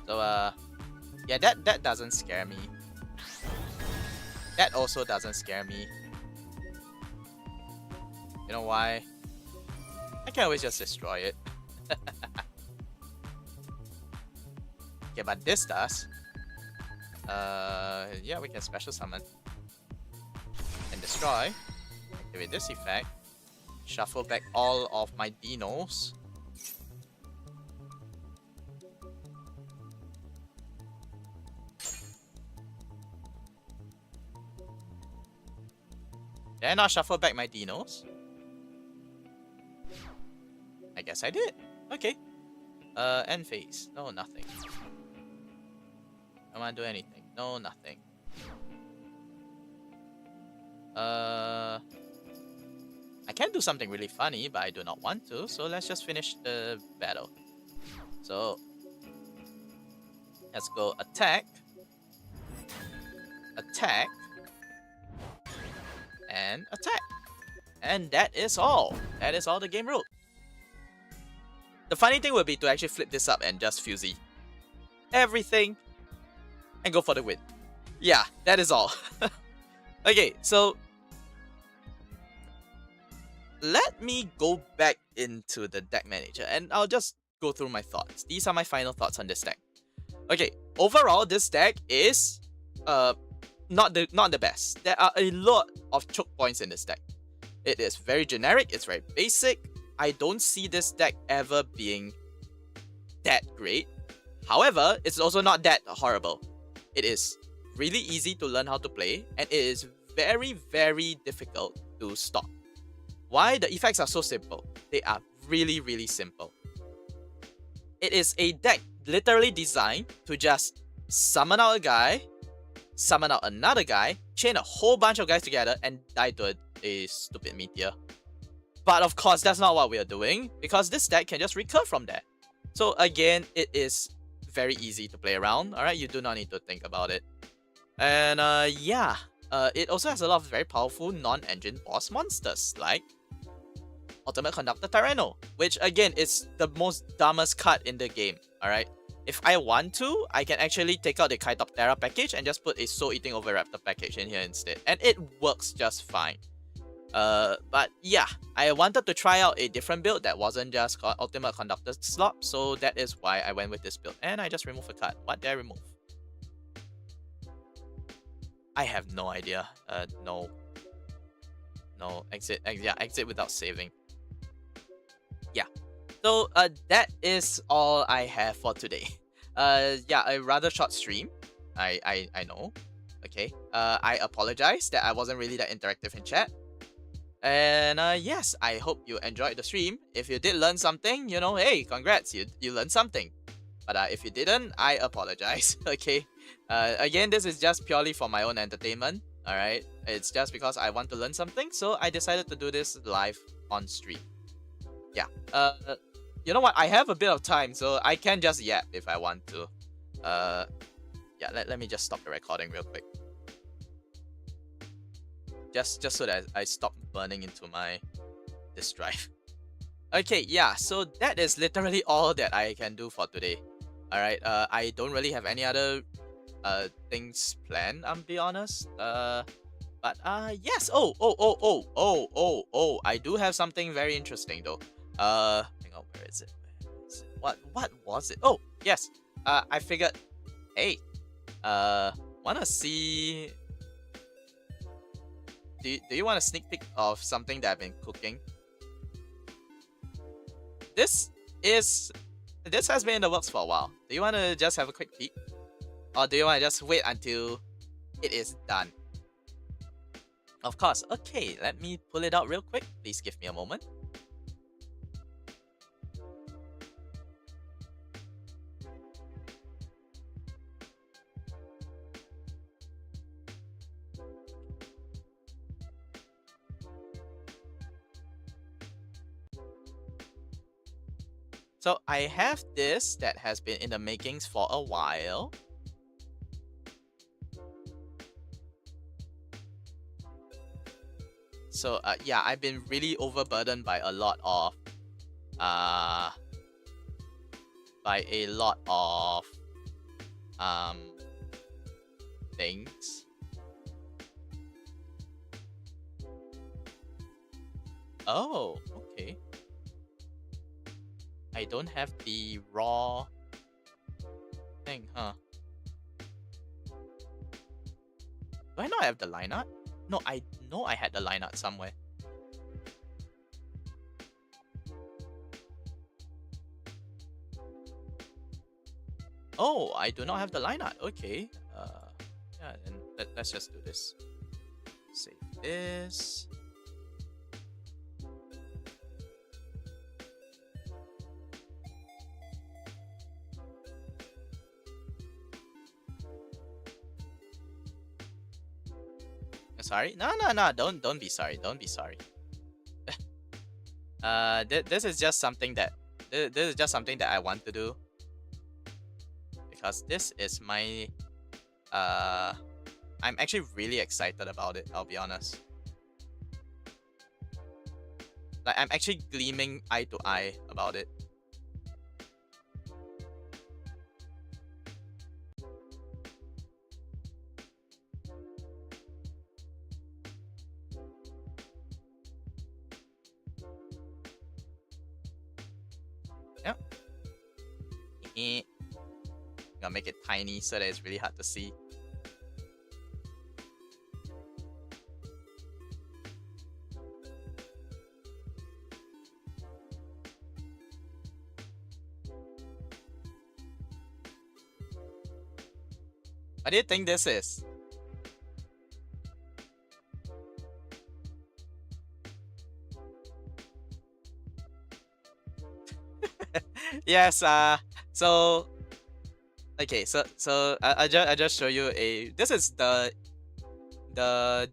So yeah, that doesn't scare me. That also doesn't scare me. You know why? I can always just destroy it. Okay, but this does. Yeah, we can special summon and destroy. Activate this effect. Shuffle back all of my dinos. Did I not shuffle back my dinos? I guess I did. Okay. End phase. No, nothing. I don't want to do anything. No, nothing. I can do something really funny, but I do not want to. So let's just finish the battle. So let's go attack. Attack. And attack. And that is all. That is all the game rule. The funny thing would be to actually flip this up and just fusey everything and go for the win. Yeah, that is all. Okay, so let me go back into the deck manager and I'll just go through my thoughts. These are my final thoughts on this deck. Okay, overall this deck is not the best. There are a lot of choke points in this deck. It is very generic, it's very basic. I don't see this deck ever being that great. However, it's also not that horrible. It is really easy to learn how to play, and it is very, very difficult to stop. Why? The effects are so simple. They are really, really simple. It is a deck literally designed to just summon out a guy, summon out another guy, chain a whole bunch of guys together, and die to a stupid meteor. But of course, that's not what we are doing, because this deck can just recur from that. So again, it is very easy to play around, alright? You do not need to think about it. And yeah, it also has a lot of very powerful non-engine boss monsters, like Ultimate Conductor Tyranno, which again is the most dumbest card in the game, alright? If I want to, I can actually take out the Kaitoptera package and just put a Soul Eating Oviraptor package in here instead, and it works just fine. But yeah, I wanted to try out a different build that wasn't just Ultimate Conductor slop, so that is why I went with this build. And I just removed a card. What did I remove? I have no idea. No. No, exit. Yeah, exit without saving. Yeah. So, that is all I have for today. Yeah, a rather short stream. I know. Okay. I apologize that I wasn't really that interactive in chat. And yes, I hope you enjoyed the stream. If you did learn something, you know, hey, congrats, you learned something. But if you didn't, I apologize. Okay. Again, this is just purely for my own entertainment. Alright. It's just because I want to learn something, so I decided to do this live on stream. Yeah. You know what? I have a bit of time, so I can just yap if I want to. Yeah, let me just stop the recording real quick. Just so that I stop burning into my disk drive. Okay, yeah, so that is literally all that I can do for today. Alright, I don't really have any other things planned, I'll be honest. But yes. Oh, I do have something very interesting though. Hang on, where is it? What was it? Oh, yes. I figured, hey, wanna see. Do you want a sneak peek of something that I've been cooking? This has been in the works for a while. Do you want to just have a quick peek? Or do you want to just wait until it is done? Of course. Okay, let me pull it out real quick. Please give me a moment. So I have this that has been in the makings for a while. So yeah, I've been really overburdened by a lot of things. Oh, okay. I don't have the raw thing, huh? Do I not have the line art? No, I know I had the line art somewhere. Oh, I do not have the line art. Okay. Yeah, then let's just do this. Save this. Sorry? No. Don't be sorry. Don't be sorry. This is just something that I want to do, because this is my I'm actually really excited about it, I'll be honest. Like, I'm actually gleaming eye to eye about it. Yep. Gonna make it tiny so that it's really hard to see. What do you think this is? Yes, so okay, so I just show you this is the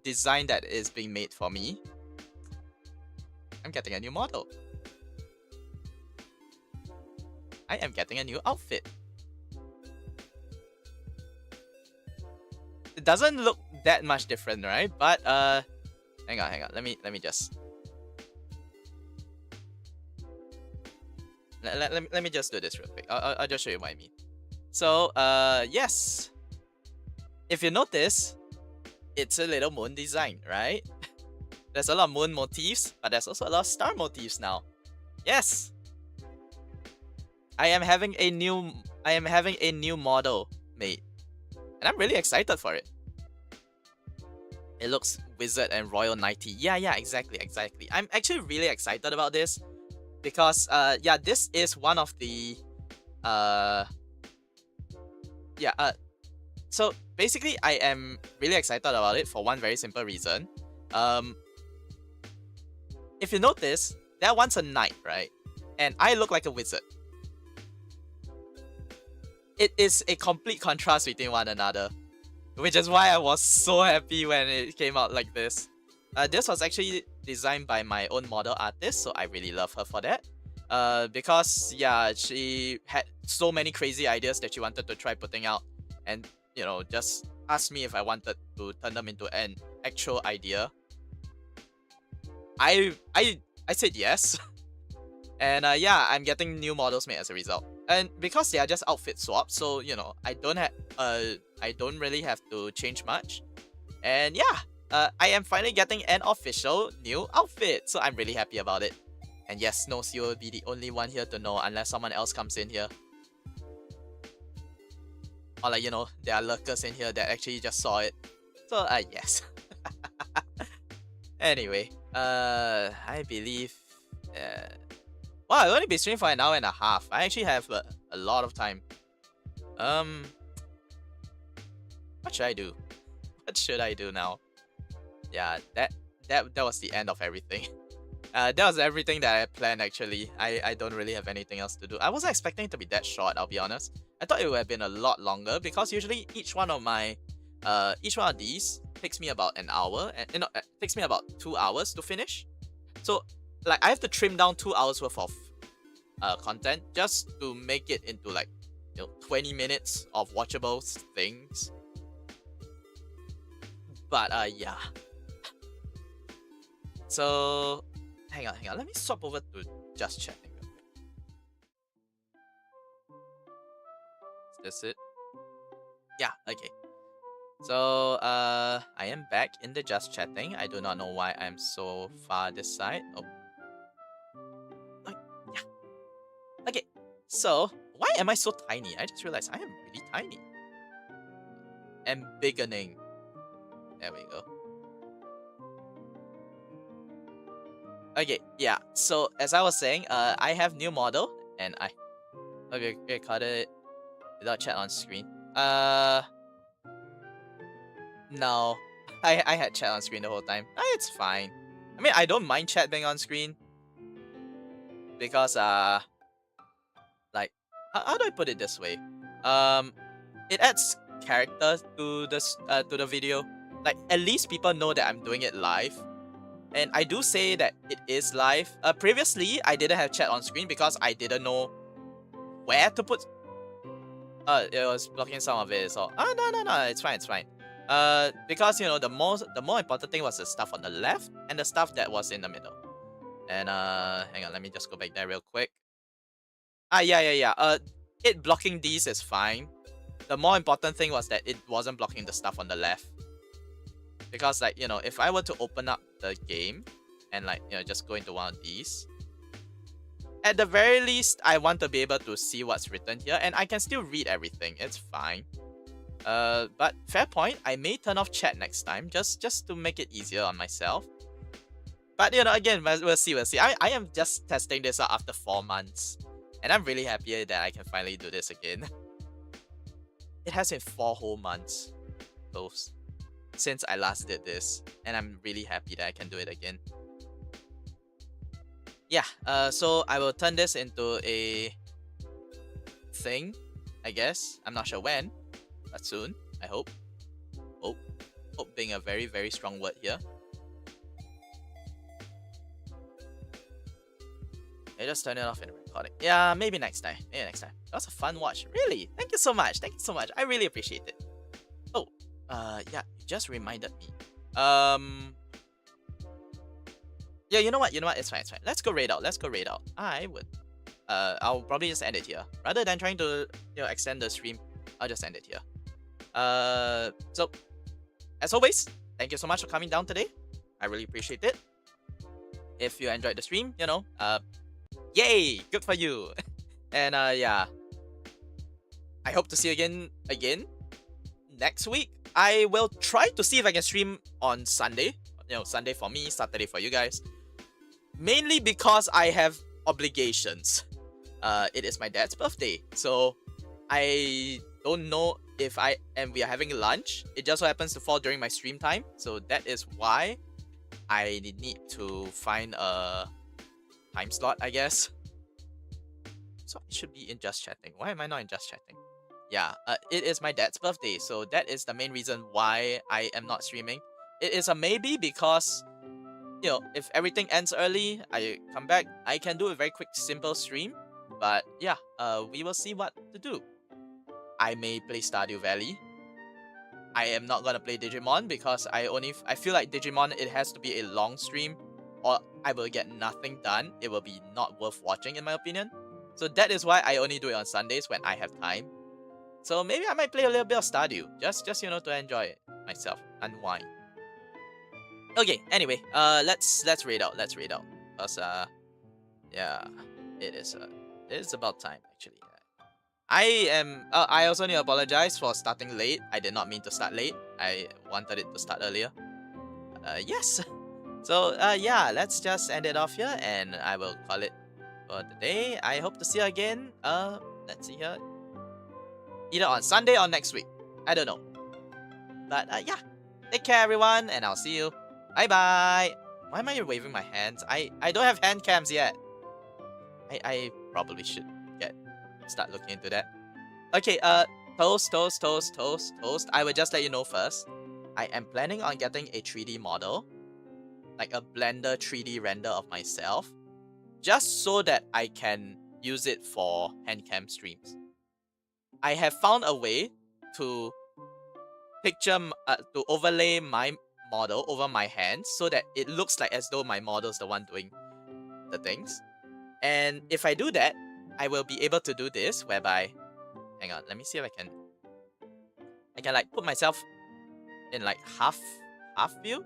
design that is being made for me. I'm getting a new model. I am getting a new outfit. It doesn't look that much different, right? But hang on. Let me just let me just do this real quick. I'll just show you what I mean. So yes, if you notice, it's a little moon design, right? There's a lot of moon motifs, but there's also a lot of star motifs now. Yes, I am having a new model made, and I'm really excited for it. It looks wizard and royal knighty. Yeah, exactly. I'm actually really excited about this because yeah, this is one of the so basically I am really excited about it for one very simple reason. If you notice, that one's a knight, right? And I look like a wizard. It is a complete contrast between one another, which is why I was so happy when it came out like this. This was actually designed by my own model artist, so I really love her for that. Because yeah, she had so many crazy ideas that she wanted to try putting out, and you know, just asked me if I wanted to turn them into an actual idea. I said yes, and yeah, I'm getting new models made as a result. And because they are just outfit swaps, so you know, I don't really have to change much. And yeah, I am finally getting an official new outfit, so I'm really happy about it. And yes, Snows, you will be the only one here to know unless someone else comes in here. Or like, you know, there are lurkers in here that actually just saw it. So yes. Anyway, I believe well, I'll only be streaming for an hour and a half. I actually have a lot of time. What should I do? What should I do now? Yeah, that was the end of everything. That was everything that I planned actually. I don't really have anything else to do. I wasn't expecting it to be that short, I'll be honest. I thought it would have been a lot longer because usually each one of these takes me about an hour, and you know, it takes me about 2 hours to finish. So like I have to trim down 2 hours worth of content just to make it into like, you know, 20 minutes of watchable things. But yeah. So hang on. Let me swap over to just chatting real quick. Is this it? Yeah, okay. So I am back in the just chatting. I do not know why I'm so far this side. Oh. Yeah. Okay. So why am I so tiny? I just realized I am really tiny. Embiggening. There we go. Okay, yeah. So as I was saying, I have new model and I cut it without chat on screen. No. I had chat on screen the whole time. It's fine. I mean, I don't mind chat being on screen because like how do I put it this way? It adds character to the video. Like at least people know that I'm doing it live. And I do say that it is live. Previously I didn't have chat on screen because I didn't know where to put. It was blocking some of it. So no, it's fine. Because you know the more important thing was the stuff on the left and the stuff that was in the middle. And hang on, let me just go back there real quick. Yeah. It blocking these is fine. The more important thing was that it wasn't blocking the stuff on the left. Because like, if I were to open up the game and like, just go into one of these, at the very least, I want to be able to see what's written here, and I can still read everything. It's fine. But fair point. I may turn off chat next time, just to make it easier on myself. But again, we'll see. I am just testing this out after 4 months, and I'm really happy that I can finally do this again. It has been 4 whole months, close, since I last did this, and I'm really happy that I can do it again. Yeah, so I will turn this into a thing, I guess. I'm not sure when, but soon, I hope. Hope being a very, very strong word here. I just turn it off in the recording. Yeah, maybe next time. That was a fun watch. Really? Thank you so much. I really appreciate it. Oh, yeah, you just reminded me. Yeah, you know what? It's fine. Let's go raid out. I'll probably just end it here. Rather than trying to, extend the stream, I'll just end it here. So, as always, thank you so much for coming down today. I really appreciate it. If you enjoyed the stream, yay! Good for you! And, yeah. I hope to see you again next week. I will try to see if I can stream on Sunday. Sunday for me, Saturday for you guys. Mainly because I have obligations. It is my dad's birthday, so I don't know if we are having lunch. It just so happens to fall during my stream time, so that is why I need to find a time slot, I guess. So I should be in just chatting. Why am I not in just chatting? Yeah, it is my dad's birthday, so that is the main reason why I am not streaming. It is a maybe because, if everything ends early, I come back, I can do a very quick, simple stream. But yeah, we will see what to do. I may play Stardew Valley. I am not gonna play Digimon because I feel like Digimon, it has to be a long stream, or I will get nothing done. It will be not worth watching, in my opinion. So that is why I only do it on Sundays when I have time. So maybe I might play a little bit of Stardew, just to enjoy it myself, unwind. Okay, anyway, let's raid out. Cause yeah, it is about time actually. I also need to apologize for starting late. I did not mean to start late. I wanted it to start earlier. Yes. So yeah, let's just end it off here, and I will call it for the day. I hope to see you again. Let's see here. Either on Sunday or next week. I don't know. But yeah. Take care, everyone, and I'll see you. Bye-bye. Why am I waving my hands? I don't have hand cams yet. I probably should start looking into that. Okay, toast. I will just let you know first. I am planning on getting a 3D model. Like a Blender 3D render of myself. Just so that I can use it for handcam streams. I have found a way to to overlay my model over my hands so that it looks like as though my model is the one doing the things. And if I do that, I will be able to do this whereby, hang on, let me see if I can like put myself in like half view,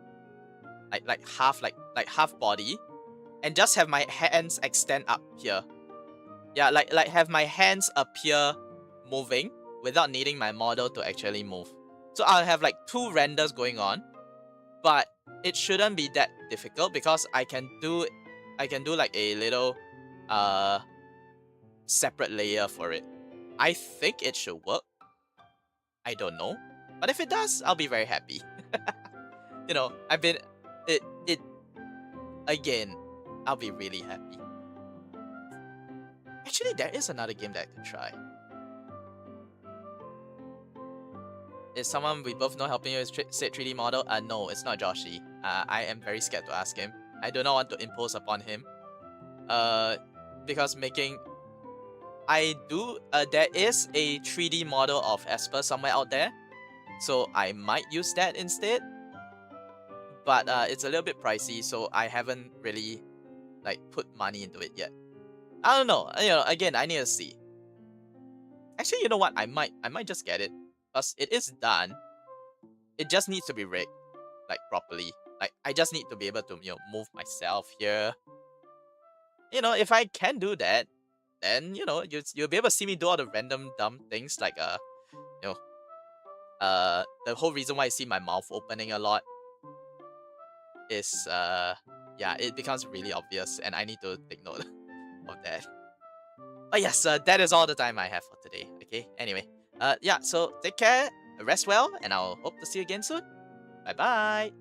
like half body, and just have my hands extend up here. Yeah, like have my hands appear moving without needing my model to actually move. So I'll have like 2 renders going on, but it shouldn't be that difficult because I can do like a little separate layer for it. I think it should work. I don't know, but if it does, I'll be very happy. I've been it again. I'll be really happy. Actually, there is another game that I could try. Is someone we both know helping you with said 3D model? No, it's not Joshy. I am very scared to ask him. I do not want to impose upon him. Because there is a 3D model of Esper somewhere out there. So I might use that instead. But it's a little bit pricey, so I haven't really like put money into it yet. I don't know. Again, I need to see. Actually, you know what? I might just get it. Because it is done. It just needs to be rigged, like, properly. Like, I just need to be able to, move myself here. If I can do that, then, you'll be able to see me do all the random dumb things, like, you know, the whole reason why I see my mouth opening a lot is, yeah, it becomes really obvious, and I need to take note of that. But yes, that is all the time I have for today. Okay. Anyway, yeah. So take care, rest well, and I'll hope to see you again soon. Bye bye.